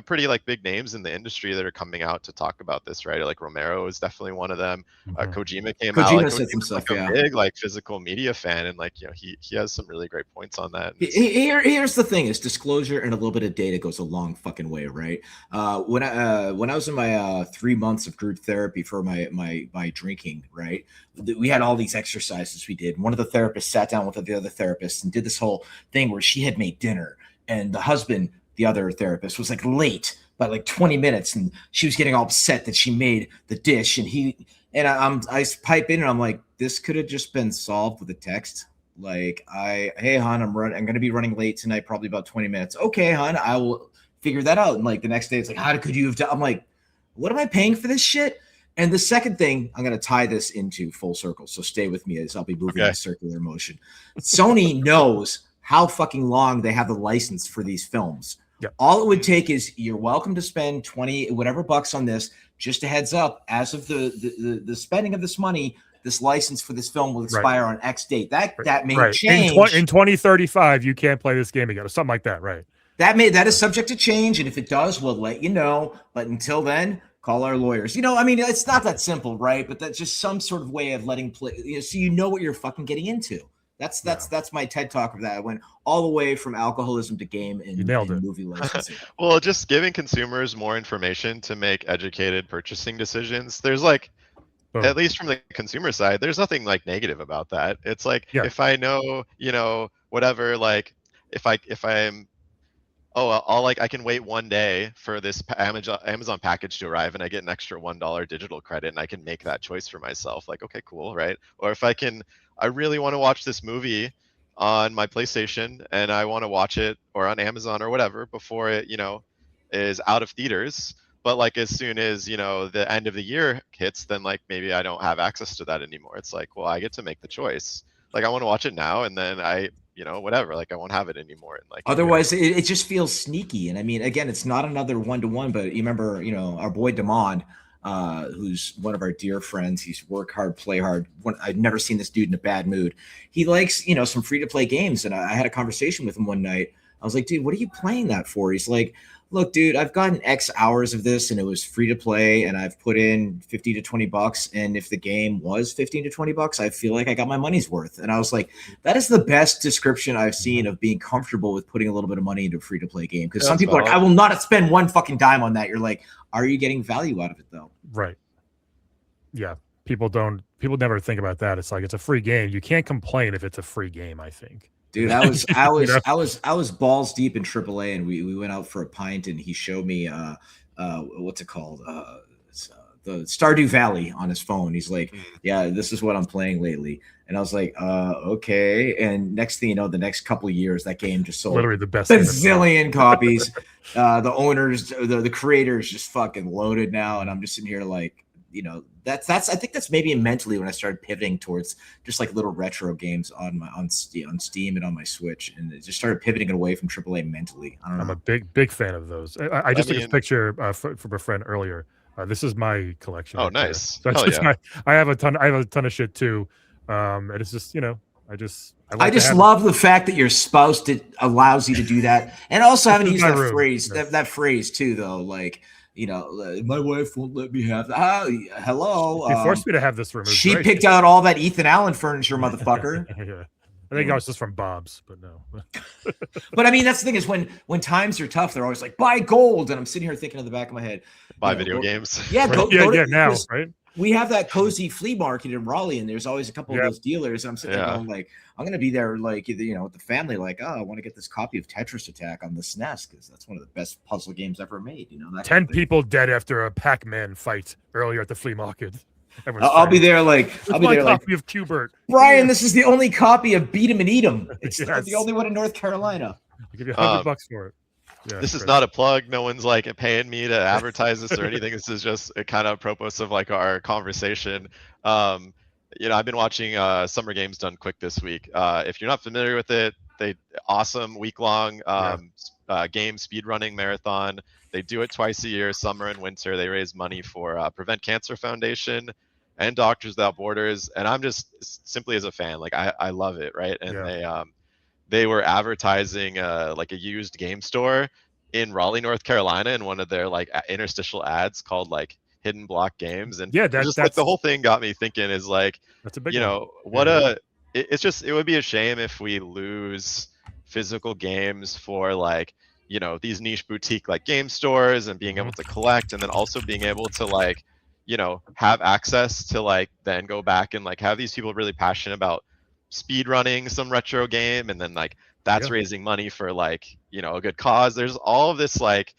pretty like big names in the industry that are coming out to talk about this, right? Like Romero is definitely one of them. Kojima came out. Like, said some stuff, like a big like physical media fan, and like he has some really great points on that. Here's the thing: is disclosure and a little bit of data goes a long fucking way, right? When I was in my 3 months of group therapy for my drinking, right? We had all these exercises we did. One of the therapists sat down with the other therapist and did this whole thing where she had made dinner, and the husband, the other therapist, was like late by like 20 minutes, and she was getting all upset that she made the dish, and I pipe in and I'm like, this could have just been solved with a text. Like, hey, hon, I'm going to be running late tonight, probably about 20 minutes. Okay, hon, I will figure that out. And like the next day, it's like, how could you have done? I'm like, what am I paying for this shit? And the second thing, I'm going to tie this into full circle. So stay with me as I'll be moving in circular motion. Sony knows how fucking long they have the license for these films. Yep. All it would take is you're welcome to spend 20 whatever bucks on this. Just a heads up, as of the spending of this money, this license for this film will expire on X date. That may change. In 2035, you can't play this game again, or something like that, right? That is subject to change, and if it does, we'll let you know. But until then, call our lawyers. You know, I mean, it's not that simple, right? But that's just some sort of way of letting play, so you know what you're fucking getting into. That's my TED talk of that. I went all the way from alcoholism to game and movie licensing. Well, just giving consumers more information to make educated purchasing decisions. There's like, at least from the consumer side, there's nothing like negative about that. It's like, if I know, whatever, like if I'm, I can wait one day for this Amazon package to arrive and I get an extra $1 digital credit and I can make that choice for myself. Like, okay, cool, right? Or if I really want to watch this movie on my PlayStation and I want to watch it or on Amazon or whatever before it, is out of theaters. But like as soon as, the end of the year hits, then like maybe I don't have access to that anymore. It's like, well, I get to make the choice. Like I want to watch it now and then whatever, like I won't have it anymore. And like otherwise it just feels sneaky. And I mean, again, it's not another one-to-one, but you remember, our boy Damon, who's one of our dear friends. He's work hard, play hard. I've never seen this dude in a bad mood. He likes, some free-to-play games. And I had a conversation with him one night. I was like, dude, what are you playing that for? He's like, look, dude, I've gotten X hours of this and it was free to play and I've put in 50 to 20 bucks. And if the game was 15 to 20 bucks, I feel like I got my money's worth. And I was like, that is the best description I've seen of being comfortable with putting a little bit of money into a free to play game. Because some people are like, I will not spend one fucking dime on that. You're like, are you getting value out of it though? Right. Yeah. People never think about that. It's like, it's a free game. You can't complain if it's a free game, I think. Dude, I was balls deep in AAA, and we went out for a pint, and he showed me what's it called, the Stardew Valley on his phone. He's like, yeah, this is what I'm playing lately, and I was like, okay. And next thing you know, the next couple of years, that game just sold literally the best bazillion copies. The owners, the creators, just fucking loaded now, and I'm just sitting here like, that's I think that's maybe mentally when I started pivoting towards just like little retro games on Steam and on my Switch, and it just started pivoting away from AAA mentally. I don't know. I'm a big fan of those. I just took a picture from a friend earlier. This is my collection. Oh, nice. So I have a ton of shit too. And it's just, I just love the fact that your spouse allows you to do that, and also having to use that phrase, that phrase too, though, like. My wife won't let me have that. Hello. She forced me to have this room. She picked out all that Ethan Allen furniture, motherfucker. Yeah. I think I was just from Bob's, but no. But I mean, that's the thing is when times are tough, they're always like, buy gold. And I'm sitting here thinking in the back of my head, buy video games. Yeah, now, right? We have that cozy flea market in Raleigh, and there's always a couple of those dealers. And I'm sitting there going like, I'm going to be there like, with the family, like, I want to get this copy of Tetris Attack on the SNES because that's one of the best puzzle games ever made. 10 people dead after a Pac-Man fight earlier at the flea market. I'll be there like, I'll be there like, copy of Q*bert. Brian, this is the only copy of Beat 'em and Eat 'em. It's the only one in North Carolina. I'll give you $100 for it. Yeah, this is not a plug. No one's like paying me to advertise this or anything. This is just a kind of apropos of like our conversation. I've been watching Summer Games Done Quick this week. If you're not familiar with it, awesome week-long game speedrunning marathon. They do it twice a year, summer and winter. They raise money for Prevent Cancer Foundation and Doctors Without Borders. And I'm just simply as a fan, like I love it, right? And they were advertising like a used game store in Raleigh, North Carolina, in one of their like interstitial ads called like Hidden Block Games. And that's like the whole thing got me thinking is like, that's a big it would be a shame if we lose physical games for like, these niche boutique like game stores and being able to collect, and then also being able to like, have access to like then go back and like have these people really passionate about speed running some retro game, and then like that's raising money for like a good cause. There's all of this like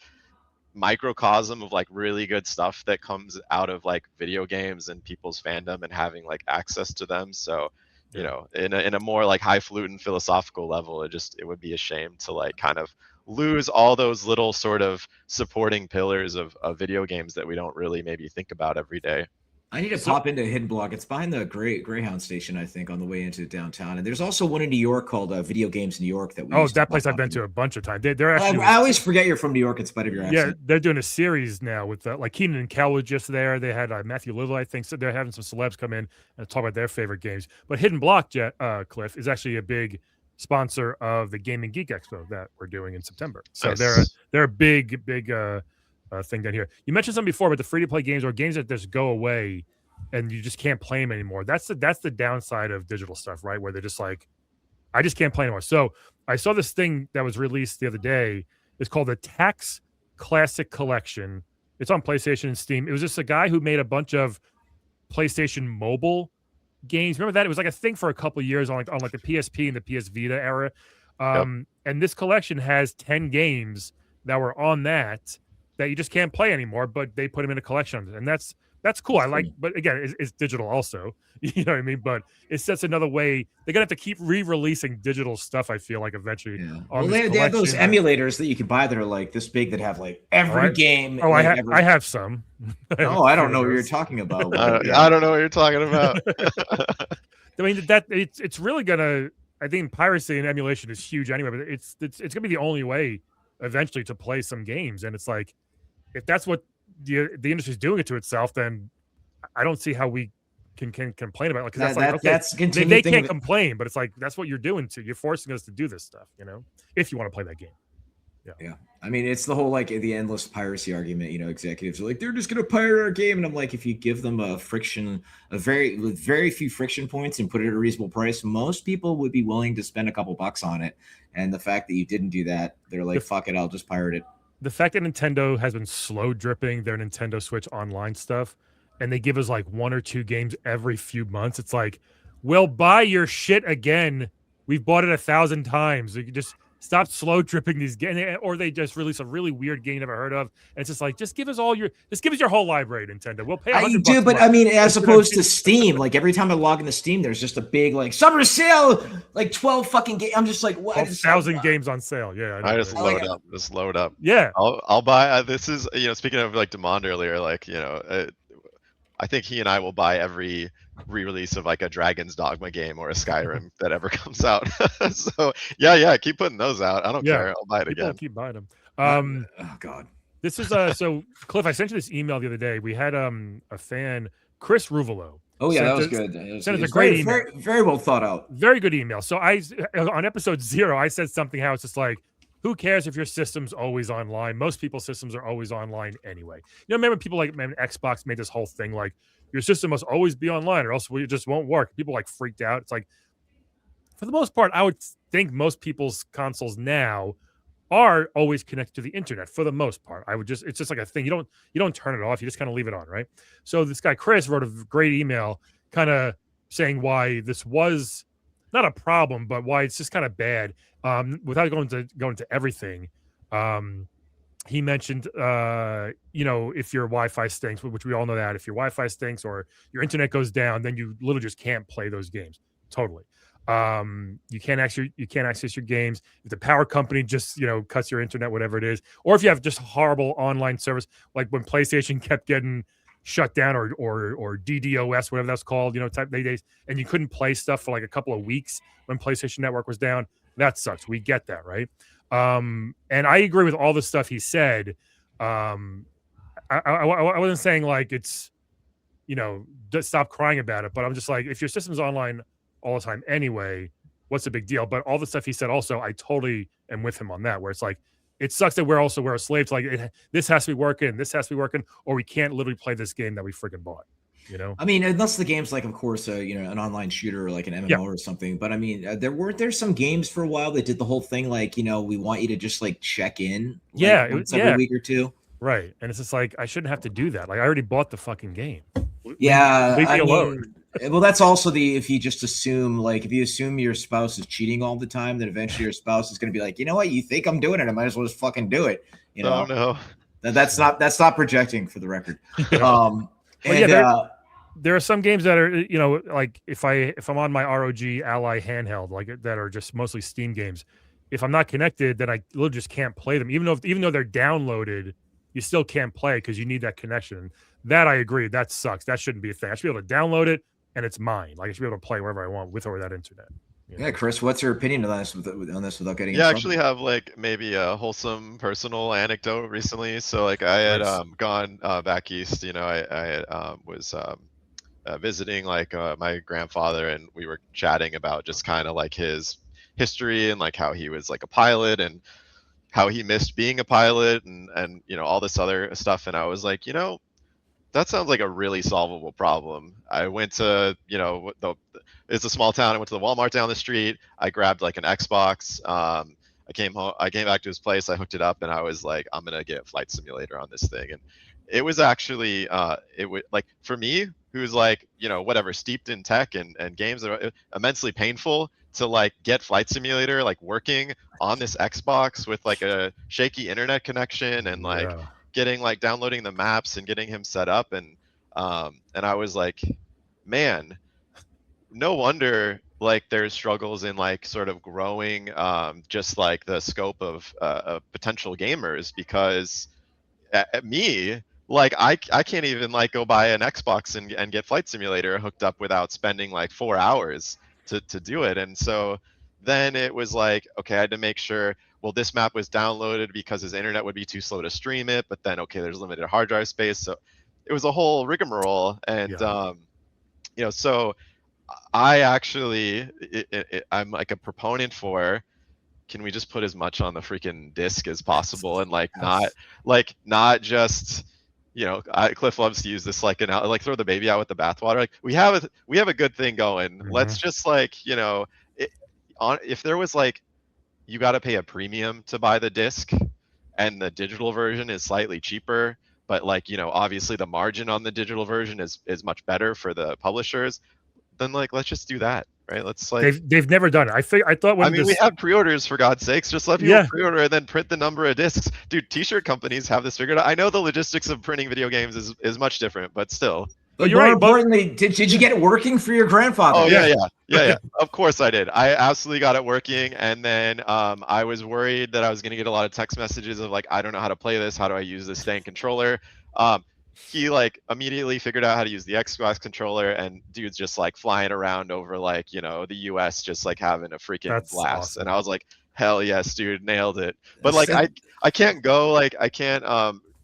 microcosm of like really good stuff that comes out of like video games and people's fandom and having like access to them. So you know, in a more like highfalutin philosophical level, it would be a shame to like kind of lose all those little sort of supporting pillars of video games that we don't really maybe think about every day. I need to pop into Hidden Block. It's behind the Greyhound station, I think, on the way into downtown. And there's also one in New York called Video Games New York that we. Oh, that place I've been to a bunch of times. They're actually. I always forget you're from New York in spite of your accent. Yeah, they're doing a series now with like Keenan and Kel was just there. They had Matthew Little, I think. So they're having some celebs come in and talk about their favorite games. But Hidden Block, Cliff, is actually a big sponsor of the Gaming Geek Expo that we're doing in September. So they're a big thing down here. You mentioned something before about the free to play games or games that just go away and you just can't play them anymore. That's the downside of digital stuff, right? Where they're just like, I just can't play anymore. So I saw this thing that was released the other day. It's called the Tax Classic Collection. It's on PlayStation and Steam. It was just a guy who made a bunch of PlayStation mobile games. Remember that? It was like a thing for a couple of years on like the PSP and the PS Vita era. And this collection has 10 games that were on that you just can't play anymore, but they put them in a collection. And that's cool. I like, but again, it's digital also. You know what I mean? But it sets another way. They're gonna have to keep re-releasing digital stuff. I feel like eventually. Yeah. Well, they have those emulators that you can buy that are like this big that have like every game. Oh, I have some. Oh, I don't know what you're talking about. I don't know what you're talking about. I mean that it's really gonna. I think piracy and emulation is huge anyway, but it's gonna be the only way eventually to play some games. And it's like, if that's what the industry's doing it to itself, then I don't see how we can complain about it. Because they can't complain, but it's like that's what you're doing to. You're forcing us to do this stuff, you know, if you want to play that game. Yeah. I mean, it's the whole like the endless piracy argument. You know, executives are like, they're just gonna pirate our game, and I'm like, if you give them with very few friction points and put it at a reasonable price, most people would be willing to spend a couple bucks on it. And the fact that you didn't do that, they're like, fuck it, I'll just pirate it. The fact that Nintendo has been slow dripping their Nintendo Switch Online stuff, and they give us like 1 or 2 games every few months, it's like, we'll buy your shit again. We've bought it 1,000 times. You can just stop slow dripping these games, or they just release a really weird game you never heard of. And it's just like, just give us your whole library, Nintendo. We'll pay. I do, but I mean, as opposed to Steam, like every time I log into Steam, there's just a big like summer sale, like 12 fucking games. I'm just like, what? 12,000 games on sale. Yeah, I just load up. Yeah, I'll buy. This is, you know, speaking of like Demond earlier, like, you know, I think he and I will buy every re-release of like a Dragon's Dogma game or a Skyrim that ever comes out. So yeah, keep putting those out. I don't care. I'll buy it again. Keep buying them. Oh God. This is so Cliff, I sent you this email the other day. We had a fan, Chris Ruvolo. Oh yeah, that was good. Sent us a great email. Very well thought out. Very good email. So on episode 0, I said something how it's just like, who cares if your system's always online? Most people's systems are always online anyway. You know, remember people like Xbox made this whole thing like your system must always be online or else it just won't work. People like freaked out. It's like, for the most part, I would think most people's consoles now are always connected to the internet for the most part. It's just like a thing. You don't turn it off. You just kind of leave it on, right? So this guy, Chris, wrote a great email kind of saying why this was not a problem, but why it's just kind of bad. Without going to everything, he mentioned, you know, if your Wi-Fi stinks, which we all know that if your Wi-Fi stinks or your internet goes down, then you literally just can't play those games. Totally. You can't access your games if the power company just, you know, cuts your internet, whatever it is, or if you have just horrible online service, like when PlayStation kept getting shut down or DDoS, whatever that's called, you know, type days, and you couldn't play stuff for like a couple of weeks when PlayStation Network was down. That sucks. We get that, right? And I agree with all the stuff he said. I wasn't saying like it's, you know, stop crying about it, but I'm just like, if your system's online all the time anyway, what's the big deal? But all the stuff he said also, I totally am with him on that, where it's like, it sucks that we're a slave to like, this has to be working, or we can't literally play this game that we freaking bought. You know, I mean, unless the game's like, of course, you know, an online shooter or like an MMO or something. But I mean, there some games for a while that did the whole thing, like, you know, we want you to just like check in, like, once every week or two, right? And it's just like, I shouldn't have to do that. Like, I already bought the fucking game. Yeah, leave me alone. Well, that's also if you just assume, like, if you assume your spouse is cheating all the time, then eventually your spouse is going to be like, you know what, you think I'm doing it, I might as well just fucking do it. You know, no, that's not projecting, for the record. there are some games that are, like if I'm on my ROG Ally handheld, like that are just mostly Steam games. If I'm not connected, then I literally just can't play them. Even though they're downloaded, you still can't play because you need that connection. That I agree. That sucks. That shouldn't be a thing. I should be able to download it and it's mine. Like I should be able to play wherever I want with or without internet. Yeah, Chris, what's your opinion on this without getting in Yeah, I trouble? actually have like maybe a wholesome personal anecdote recently. So like I had Nice. gone back east. I was visiting like my grandfather, and we were chatting about just kind of like his history and like how he was like a pilot and how he missed being a pilot and all this other stuff. And I was like, that sounds like a really solvable problem. I went to, it's a small town. I went to the Walmart down the street. I grabbed like an Xbox. I came home. I came back to his place. I hooked it up, and I was like, I'm gonna get Flight Simulator on this thing. And it was actually, it would like for me, who's like, whatever, steeped in tech and games that are immensely painful to like get Flight Simulator like working on this Xbox with like a shaky internet connection and like getting like downloading the maps and getting him set up and I was like, man, no wonder like there's struggles in like sort of growing just like the scope of potential gamers because me like I can't even like go buy an Xbox and get Flight Simulator hooked up without spending like 4 hours to do it. And so then it was like, okay, I had to make sure, well, this map was downloaded because his internet would be too slow to stream it, but then okay, there's limited hard drive space. So it was a whole rigmarole. And so I actually I'm like a proponent for, can we just put as much on the freaking disc as possible and like not just Cliff loves to use this like like throw the baby out with the bathwater. Like we have a good thing going. Let's just like if there was like you got to pay a premium to buy the disc and the digital version is slightly cheaper, but like obviously the margin on the digital version is much better for the publishers, then like let's just do that, right? Let's like they've never done it. I thought when we have pre-orders, for God's sakes. Just let people pre-order and then print the number of discs. Dude, t-shirt companies have this figured out. I know the logistics of printing video games is much different, but still. But more importantly, did you get it working for your grandfather? Oh yeah. Of course I did. I absolutely got it working, and then I was worried that I was gonna get a lot of text messages of like, I don't know how to play this. How do I use this dang controller? He like immediately figured out how to use the Xbox controller, and dude's just like flying around over like the US, just like having a freaking blast. Awesome. And I was like, hell yes, dude, nailed it. But like I can't go, like I can't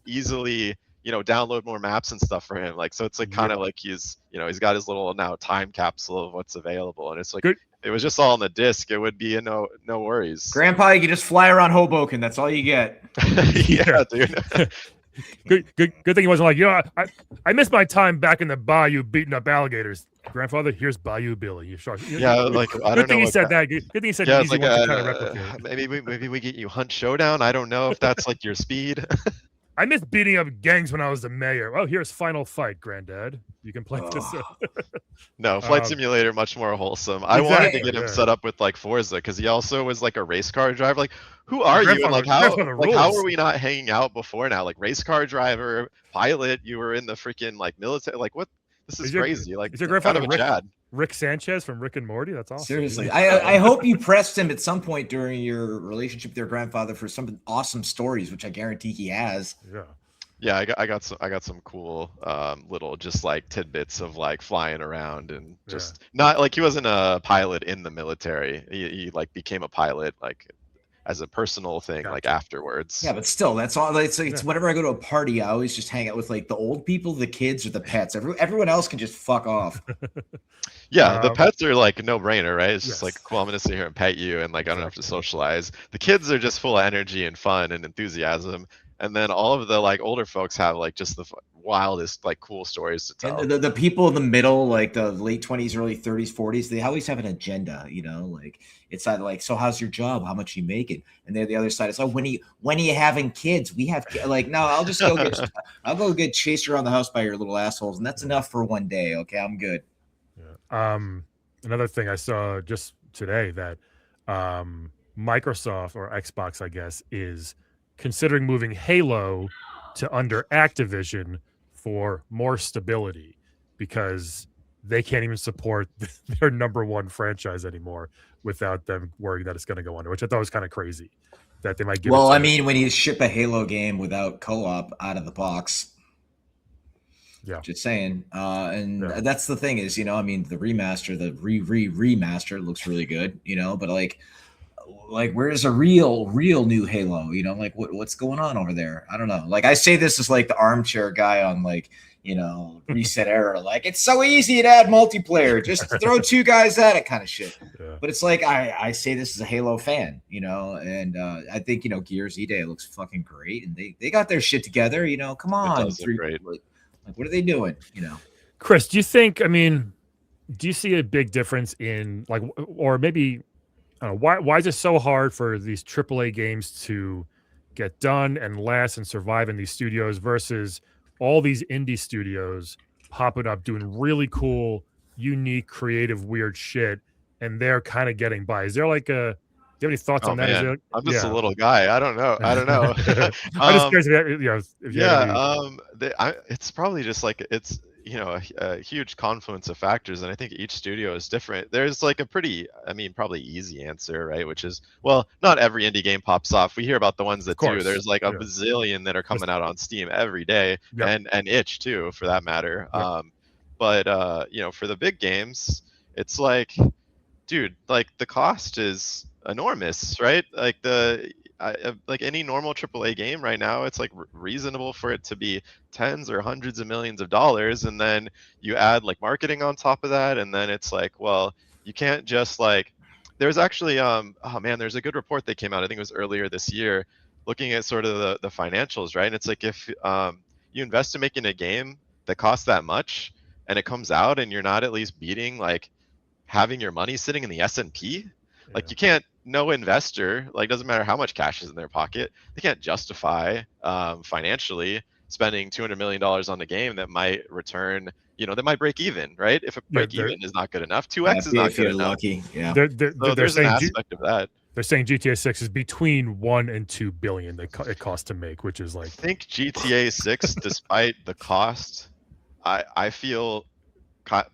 easily download more maps and stuff for him, like, so it's like kind of like he's he's got his little now time capsule of what's available, and it's like it was just all on the disc, it would be no worries. Grandpa, you can just fly around Hoboken, that's all you get. Yeah, dude. Good thing he wasn't like, I missed my time back in the bayou beating up alligators. Grandfather, here's Bayou Billy. You sure? Yeah, like I don't know. Good thing he said that. Good thing he said easy one to kind of replicate. Maybe we get you Hunt Showdown. I don't know if that's like your speed. I missed beating up gangs when I was the mayor. Oh, here's Final Fight, Granddad. You can play this. No, Flight Simulator much more wholesome. I wanted to get him set up with like Forza because he also was like a race car driver. Like, who are you? And like how are we not hanging out before now? Like race car driver, pilot. You were in the freaking like military. Like what? This is crazy. Like is your grandfather kind of Rick Sanchez from Rick and Morty? That's awesome. Seriously, I hope you pressed him at some point during your relationship with your grandfather for some awesome stories, which I guarantee he has. Yeah, I got some cool little just like tidbits of like flying around and just not like he wasn't a pilot in the military. He like became a pilot like as a personal thing, like afterwards. Yeah, but still, that's all. It's whenever I go to a party, I always just hang out with like the old people, the kids, or the pets. Everyone else can just fuck off. Yeah, the pets are like no brainer, right? It's just like, cool, I'm gonna sit here and pet you, and like I don't have to socialize. The kids are just full of energy and fun and enthusiasm. And then all of the like older folks have like just the wildest like cool stories to tell. And the people in the middle, like the late 20s, early 30s, 40s, they always have an agenda, like it's either like, so how's your job? How much are you making? And they're the other side. It's like, when are you having kids? We have like, no, I'll just go get chased around the house by your little assholes, and that's enough for one day. Okay, I'm good. Another thing I saw just today that Microsoft or Xbox, I guess, is considering moving Halo to under Activision for more stability. because they can't even support their number one franchise anymore without them worrying that it's going to go under, which I thought was kind of crazy that they might give it Well, to I them. mean, when you ship a Halo game without co-op out of the box, Yeah. just saying. And Yeah. that's the thing is, I mean, the remaster, the remaster looks really good, but like where's a real new Halo? Like what's going on over there? I don't know. Like I say this is like the armchair guy on like Reset Era. Like it's so easy to add multiplayer. Just throw two guys at it, kind of shit. Yeah. But it's like I say this as a Halo fan, and I think Gears E-Day looks fucking great, and they got their shit together. Come It on, does look great. like what are they doing? Chris, do you think? I mean, do you see a big difference in like, or maybe I don't know, why is it so hard for these AAA games to get done and last and survive in these studios versus all these indie studios popping up doing really cool, unique, creative, weird shit, and they're kind of getting by? Is there like a? Do you have any thoughts Oh on that? Is man, there? I'm just a Yeah. little guy. I don't know. I don't know. I'm just um, curious if you had Yeah, any. it's probably just like it's a huge confluence of factors, and I think each studio is different. There's like a pretty, I mean, probably easy answer, right? Which is, well, not every indie game pops off. We hear about the ones Of that do. course. There's like a Yeah. bazillion that are Just, coming out on Steam every day, yep. and itch too, for that matter. Yep. But for the big games, it's like, dude, like the cost is enormous, right? Like like any normal AAA game right now, it's like reasonable for it to be tens or hundreds of millions of dollars, and then you add like marketing on top of that, and then it's like, well, you can't just like. There's actually, oh man, there's a good report that came out. I think it was earlier this year, looking at sort of the financials, right? And it's like if you invest in making a game that costs that much, and it comes out, and you're not at least beating like having your money sitting in the S&P, like Yeah. you can't, no investor, like doesn't matter how much cash is in their pocket, they can't justify financially spending $200 million on a game that might return, that might break even, right? If a Yeah. break even is not good enough, Yeah, 2x is not if good you're enough. lucky, yeah. So They're there's an saying aspect of that. they're saying GTA 6 is between 1 and 2 billion that it costs to make, which is I like think GTA 6, despite the cost, I feel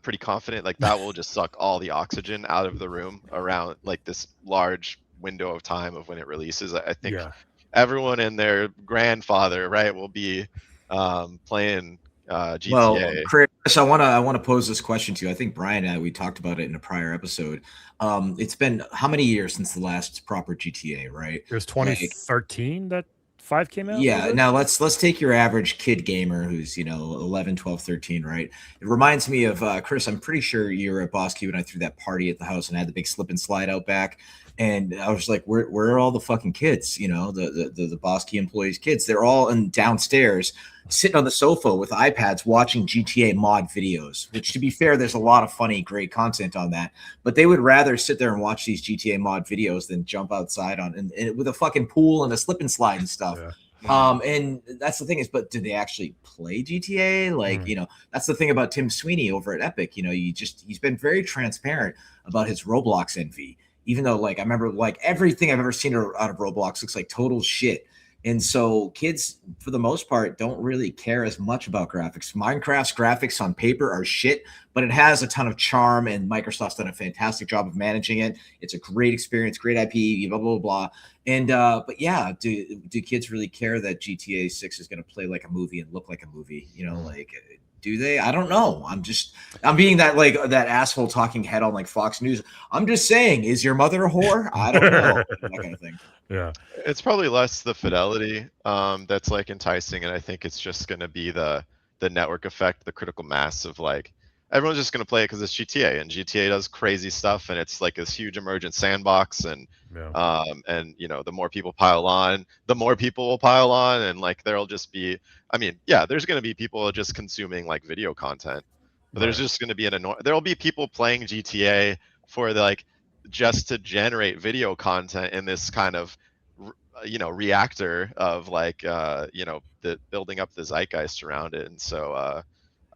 pretty confident like that will just suck all the oxygen out of the room around like this large window of time of when it releases. I think yeah. everyone and their grandfather, right, will be playing Well, GTA. Chris, I wanna pose this question to you. I think Brian and I we talked about it in a prior episode. It's been how many years since the last proper GTA, right? It was Like 2013 that 5 came out, was yeah, it? now let's take your average kid gamer who's 11, 12, 13, right? It reminds me of Chris. I'm pretty sure you were at Boss Cube and I threw that party at the house and I had the big slip and slide out back, and I was like, where are all the fucking kids? The Boss Key employees kids, they're all in downstairs sitting on the sofa with iPads watching GTA mod videos, which to be fair, there's a lot of funny great content on that, but they would rather sit there and watch these GTA mod videos than jump outside and with a fucking pool and a slip and slide and stuff. Yeah. And that's the thing is, but do they actually play GTA? Like, Mm. that's the thing about Tim Sweeney over at Epic. He's been very transparent about his Roblox envy, even though like I remember like everything I've ever seen out of Roblox looks like total shit. And so kids, for the most part, don't really care as much about graphics. Minecraft's graphics on paper are shit, but it has a ton of charm, and Microsoft's done a fantastic job of managing it. It's a great experience, great IP, blah blah blah. And but yeah, do kids really care that GTA 6 is going to play like a movie and look like a movie? Like do they? I don't know. I'm being that like that asshole talking head on like Fox News. I'm just saying, is your mother a whore? I don't know. That kind of thing. Yeah. It's probably less the fidelity that's like enticing, and I think it's just going to be the network effect, the critical mass of like everyone's just going to play it because it's GTA, and GTA does crazy stuff, and it's like this huge emergent sandbox, and Yeah. the more people pile on, the more people will pile on, and like there'll just be, I mean, yeah, there's going to be people just consuming like video content, but there's Right. just going to be there'll be people playing GTA for the like just to generate video content in this kind of reactor of like the building up the zeitgeist around it. And so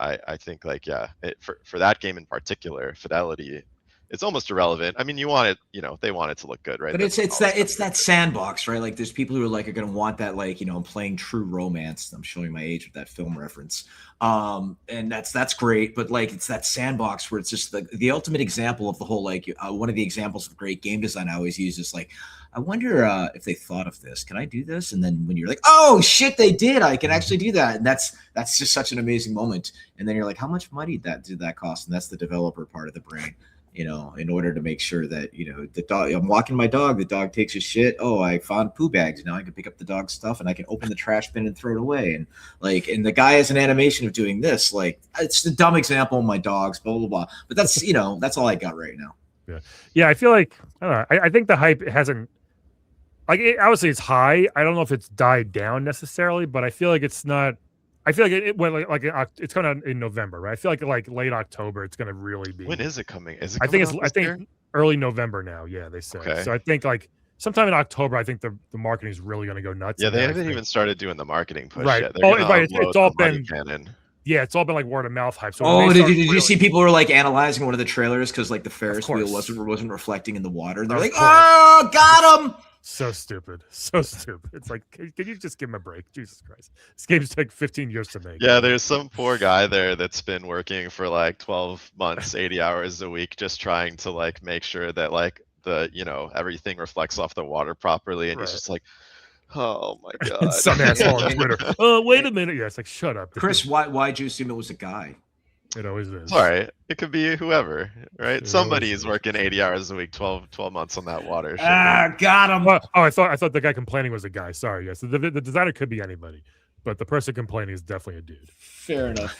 I think like yeah, for that game in particular, fidelity it's almost irrelevant. I mean, you want it, you know, they want it to look good, right? But That's it's that sandbox, right? Like there's people who are like are gonna want that, like, you know, I'm playing True Romance. I'm showing my age with that film reference. And that's great, but like it's that sandbox where it's just the ultimate example of the whole, like, one of the examples of great game design I always use is like, I wonder if they thought of this. Can I do this? And then when you're like, oh shit, they did. I can actually do that. And that's just such an amazing moment. And then you're like, how much money did that cost? And that's the developer part of the brain, you know, in order to make sure that, you know, the dog, I'm walking my dog, the dog takes a shit. Oh, I found poo bags. Now I can pick up the dog's stuff and I can open the trash bin and throw it away. And like, and the guy has an animation of doing this. Like, it's the dumb example of my dogs, blah, blah, blah. But that's, you know, that's all I got right now. Yeah. I feel like, I don't know. I think the hype hasn't, like, obviously it's high. I don't know if it's died down necessarily, but I feel like it's not. I feel like it went like it's coming out in November, right? I feel like late October, it's going to really be. When is it coming? Is it? I think early November now. Yeah, they said. Okay. So I think like sometime in October, I think the marketing is really going to go nuts. Yeah, they haven't even started doing the marketing push right. yet. Right. It's all been. Yeah, it's all been like word of mouth hype. So did you see people were like analyzing one of the trailers because like the Ferris wheel wasn't reflecting in the water? And they're like, oh, got him. So stupid. It's like, can you just give him a break? Jesus Christ. This game's like 15 years to make. Yeah, there's some poor guy there that's been working for like 12 months, 80 hours a week, just trying to like make sure that like the, you know, everything reflects off the water properly. And he's just like, oh my God. Some asshole on Twitter. Oh, wait a minute. Yeah, it's like, shut up. Chris, why'd you assume it was a guy? It always is. All right. It could be whoever, right? Somebody is working 80 hours a week, 12 months on that water. Got him. Oh, I thought the guy complaining was a guy. Sorry. Yes. The designer could be anybody, but the person complaining is definitely a dude. Fair enough.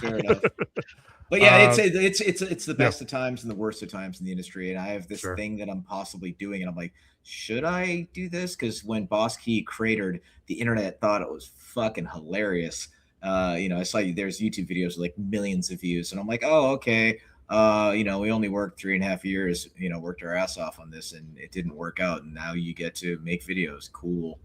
But yeah, it's the best of times and the worst of times in the industry. And I have this thing that I'm possibly doing, and I'm like, should I do this? Because when Boss Key cratered, the internet thought it was fucking hilarious. You know, I saw there's YouTube videos with like millions of views, and I'm like, oh, okay. You know, we only worked 3.5 years, you know, worked our ass off on this, and it didn't work out. And now you get to make videos. Cool.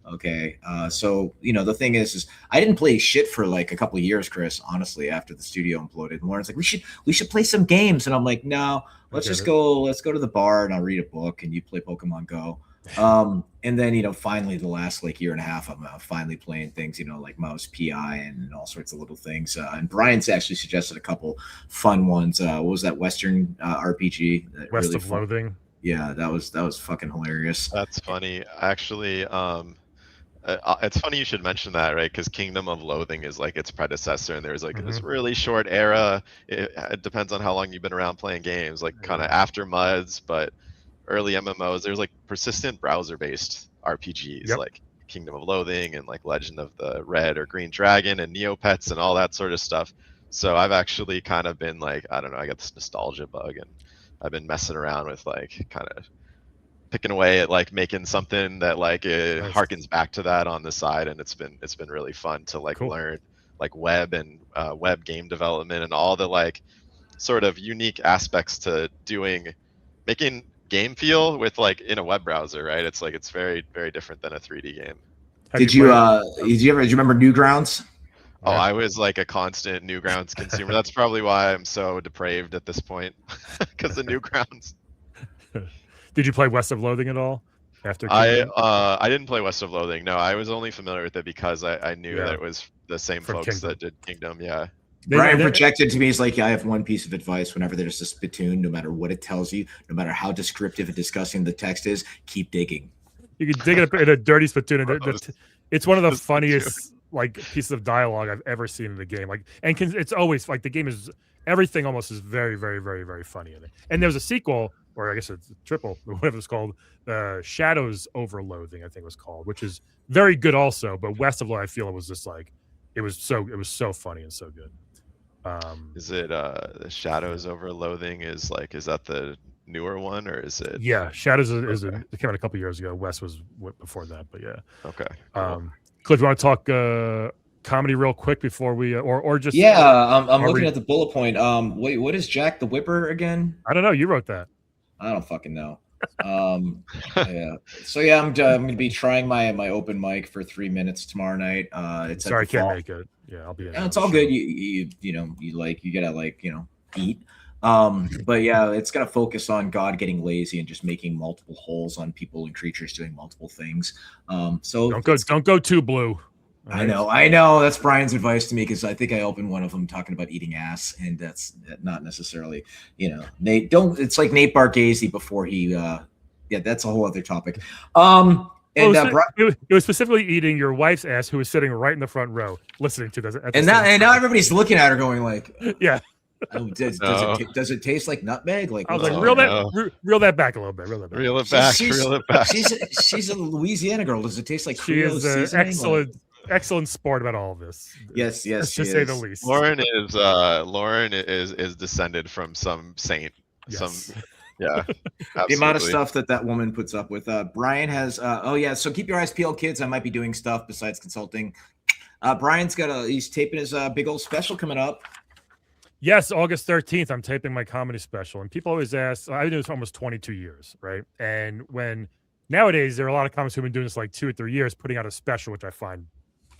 Okay. So, you know, the thing is I didn't play shit for like a couple of years, Chris, honestly, after the studio imploded. And Lauren's like, we should play some games. And I'm like, no, let's go to the bar and I'll read a book and you play Pokemon Go. And then, you know, finally the last like year and a half, I'm finally playing things, you know, like Mouse PI and all sorts of little things. And Brian's actually suggested a couple fun ones. What was that Western RPG? West of Loathing. Yeah, that was fucking hilarious. That's funny. Actually, it's funny you should mention that, right? Because Kingdom of Loathing is like its predecessor, and there's like this really short era. It depends on how long you've been around playing games, like kind of after MUDs, but early MMOs. There's like persistent browser-based RPGs, like Kingdom of Loathing and like Legend of the Red or Green Dragon and Neopets and all that sort of stuff. So I've actually kind of been like, I don't know, I got this nostalgia bug, and I've been messing around with like kind of picking away at like making something that like it harkens back to that on the side, and it's been really fun to like learn like web and web game development and all the like sort of unique aspects to making game feel with like in a web browser, right? It's like it's very, very different than a 3D game. Did you remember Newgrounds? Oh, I was like a constant Newgrounds consumer. That's probably why I'm so depraved at this point, because of Newgrounds. Did you play West of Loathing at all? After I didn't play West of Loathing. No, I was only familiar with it because I knew that it was the same folks that did Kingdom. Yeah. Brian projected to me, he's like, I have one piece of advice whenever there's a spittoon, no matter what it tells you, no matter how descriptive and disgusting the text is, keep digging. You can dig it up in a dirty spittoon. It's one of the funniest like pieces of dialogue I've ever seen in the game. Like, and it's always like the game is everything almost is very, very, very, very funny in it. And there's a sequel, or I guess it's a triple, whatever it's called, Shadows Over Loathing, I think it was called, which is very good also. But West of Loathing, I feel it was just like it was so funny and so good. Is it the Shadows Over Loathing is that the newer one, or is it? Yeah, Shadows it came out a couple years ago. West was before that, but yeah. Okay. Cool. Cliff, you want to talk comedy real quick before we or just I'm looking at the bullet point. Wait, what is Jack the Whipper again? I don't know. You wrote that. I don't fucking know. Yeah. So yeah, I'm going to be trying my open mic for 3 minutes tomorrow night. It's sorry, I can't make it. Yeah, I'll be in. It's all good. You gotta eat. But yeah, it's gonna focus on God getting lazy and just making multiple holes on people and creatures doing multiple things. So Don't go too blue. I know. That's Brian's advice to me because I think I opened one of them talking about eating ass, and that's not necessarily, Nate. Don't. It's like Nate Bargatze before he. Yeah, that's a whole other topic. And it was specifically eating your wife's ass, who was sitting right in the front row, listening to this. And now everybody's looking at her, going like, "Yeah, oh, does it taste like nutmeg?" Like I was like, reel that back a little bit. Reel it back. She's a Louisiana girl. Does it taste like she is excellent sport about all of this. Yes, to say the least. Lauren is descended from some saint. Yes. Yeah, the amount of stuff that woman puts up with. Brian has so keep your eyes peeled, kids. I might be doing stuff besides consulting. Brian's he's taping his big old special coming up. Yes, August 13th, I'm taping my comedy special. And people always ask, I've been doing this for almost 22 years, right? And when nowadays there are a lot of comics who've been doing this like 2 or 3 years, putting out a special, which I find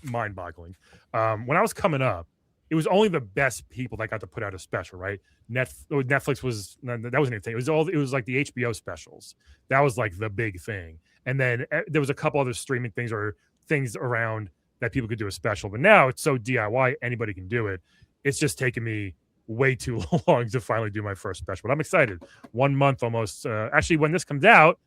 mind-boggling. When I was coming up, it was only the best people that got to put out a special, right? Netflix was that wasn't anything. It was like the HBO specials. That was like the big thing. And then there was a couple other streaming things or things around that people could do a special. But now it's so DIY, anybody can do it. It's just taken me way too long to finally do my first special. But I'm excited. 1 month almost. Actually, when this comes out,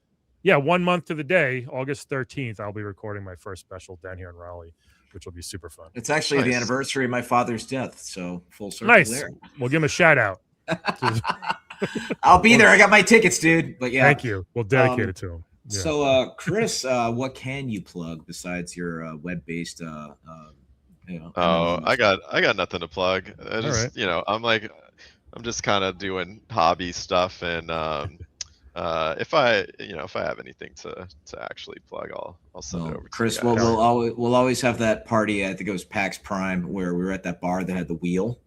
1 month to the day, August 13th, I'll be recording my first special down here in Raleigh, which will be super fun. It's actually the anniversary of my father's death, so full circle there. We'll give him a shout out. I'll be there. I got my tickets, dude. But yeah, thank you. We'll dedicate it to him. Yeah. So, Chris, what can you plug besides your web-based? I got nothing to plug. I just, I'm just kind of doing hobby stuff, and if I have anything to actually plug, I'll send it over. Chris, we'll always have that party. I think it was PAX Prime where we were at that bar that had the wheel,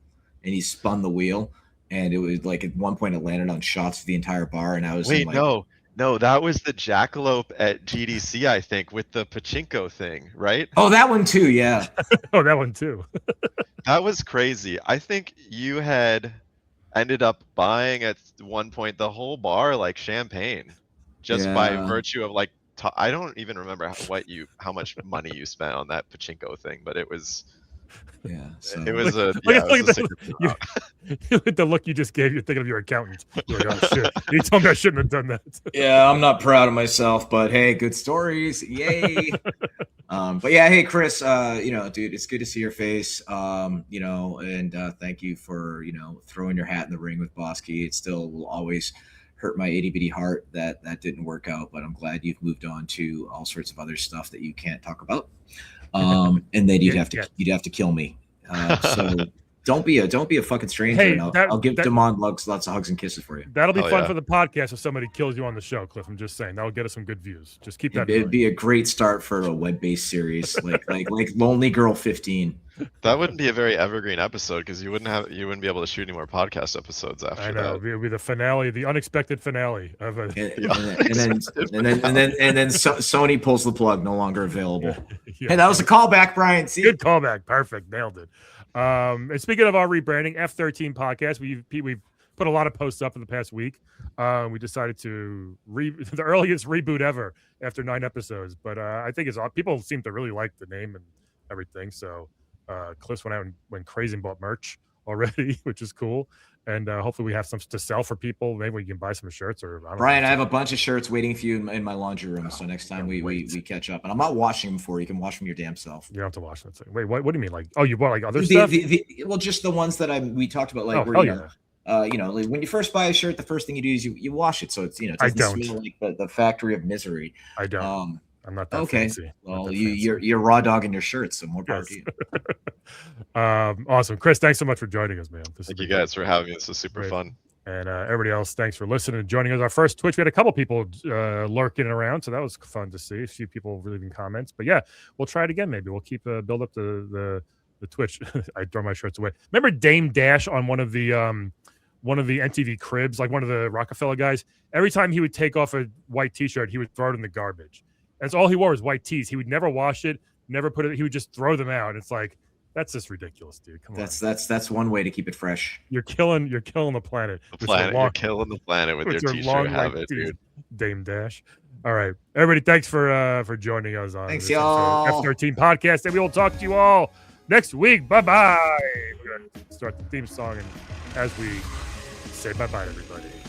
and he spun the wheel, and it was like at one point it landed on shots of the entire bar, and I was no, that was the jackalope at GDC, I think, with the pachinko thing, right? Oh, that one too, yeah. Oh, that one too. That was crazy. I think you had ended up buying at one point the whole bar like champagne, just by virtue of like I don't even remember how much money you spent on that pachinko thing, but it was. Yeah, so. It was look at the look you just gave. You're thinking of your accountant. You're like, oh shit! You told me I shouldn't have done that. Yeah, I'm not proud of myself, but hey, good stories, yay! But yeah, hey Chris, dude, it's good to see your face. And thank you for throwing your hat in the ring with Bosky. It still will always hurt my itty bitty heart that didn't work out, but I'm glad you've moved on to all sorts of other stuff that you can't talk about. And then you'd have to kill me. So don't be a fucking stranger. Hey, I'll give Damon lots of hugs and kisses for you. That'll be fun for the podcast if somebody kills you on the show, Cliff. I'm just saying that'll get us some good views. Just keep that. It'd be a great start for a web-based series like Lonely Girl 15. That wouldn't be a very evergreen episode because you wouldn't be able to shoot any more podcast episodes after that. I know. It would be the finale, the unexpected finale of a. And then Sony pulls the plug, no longer available. Hey, that was a callback, Brian. See? Good callback. Perfect. Nailed it. And speaking of our rebranding, F13 podcast, we've put a lot of posts up in the past week. We decided to the earliest reboot ever after 9 episodes, but I think people seem to really like the name and everything. So Cliff went out and went crazy and bought merch already, which is cool. And hopefully we have some to sell for people. Maybe we can buy some shirts or Brian, I have a bunch of shirts waiting for you in my laundry room. So next time we catch up, and I'm not washing them for you. You can wash them your damn self. You don't have to wash them. Wait, what do you mean? Like, oh, you bought like other stuff? Well, just the ones that we talked about, like like when you first buy a shirt, the first thing you do is you wash it, so it's it doesn't smell like the factory of misery. I don't. I'm not that okay. Fancy. Well, you're raw dogging your shirts, so more power to you. Awesome, Chris. Thanks so much for joining us, man. Thank you guys for having me. This was super fun. And everybody else, thanks for listening and joining us. Our first Twitch, we had a couple people lurking around, so that was fun to see. A few people leaving comments, but yeah, we'll try it again. Maybe we'll keep build up the Twitch. I throw my shirts away. Remember Dame Dash on one of the NTV cribs, like one of the Rockefeller guys. Every time he would take off a white T-shirt, he would throw it in the garbage. That's all he wore was white tees. He would never wash it, never put it. He would just throw them out. It's like That's just ridiculous, dude. Come on. That's one way to keep it fresh. You're killing the planet. The planet, you're killing the planet with your t-shirt habit, dude. Dame Dash. All right, everybody. Thanks for joining us on Thanks, this y'all. F13 podcast, and we will talk to you all next week. Bye bye. We're gonna start the theme song, and as we say bye bye, everybody.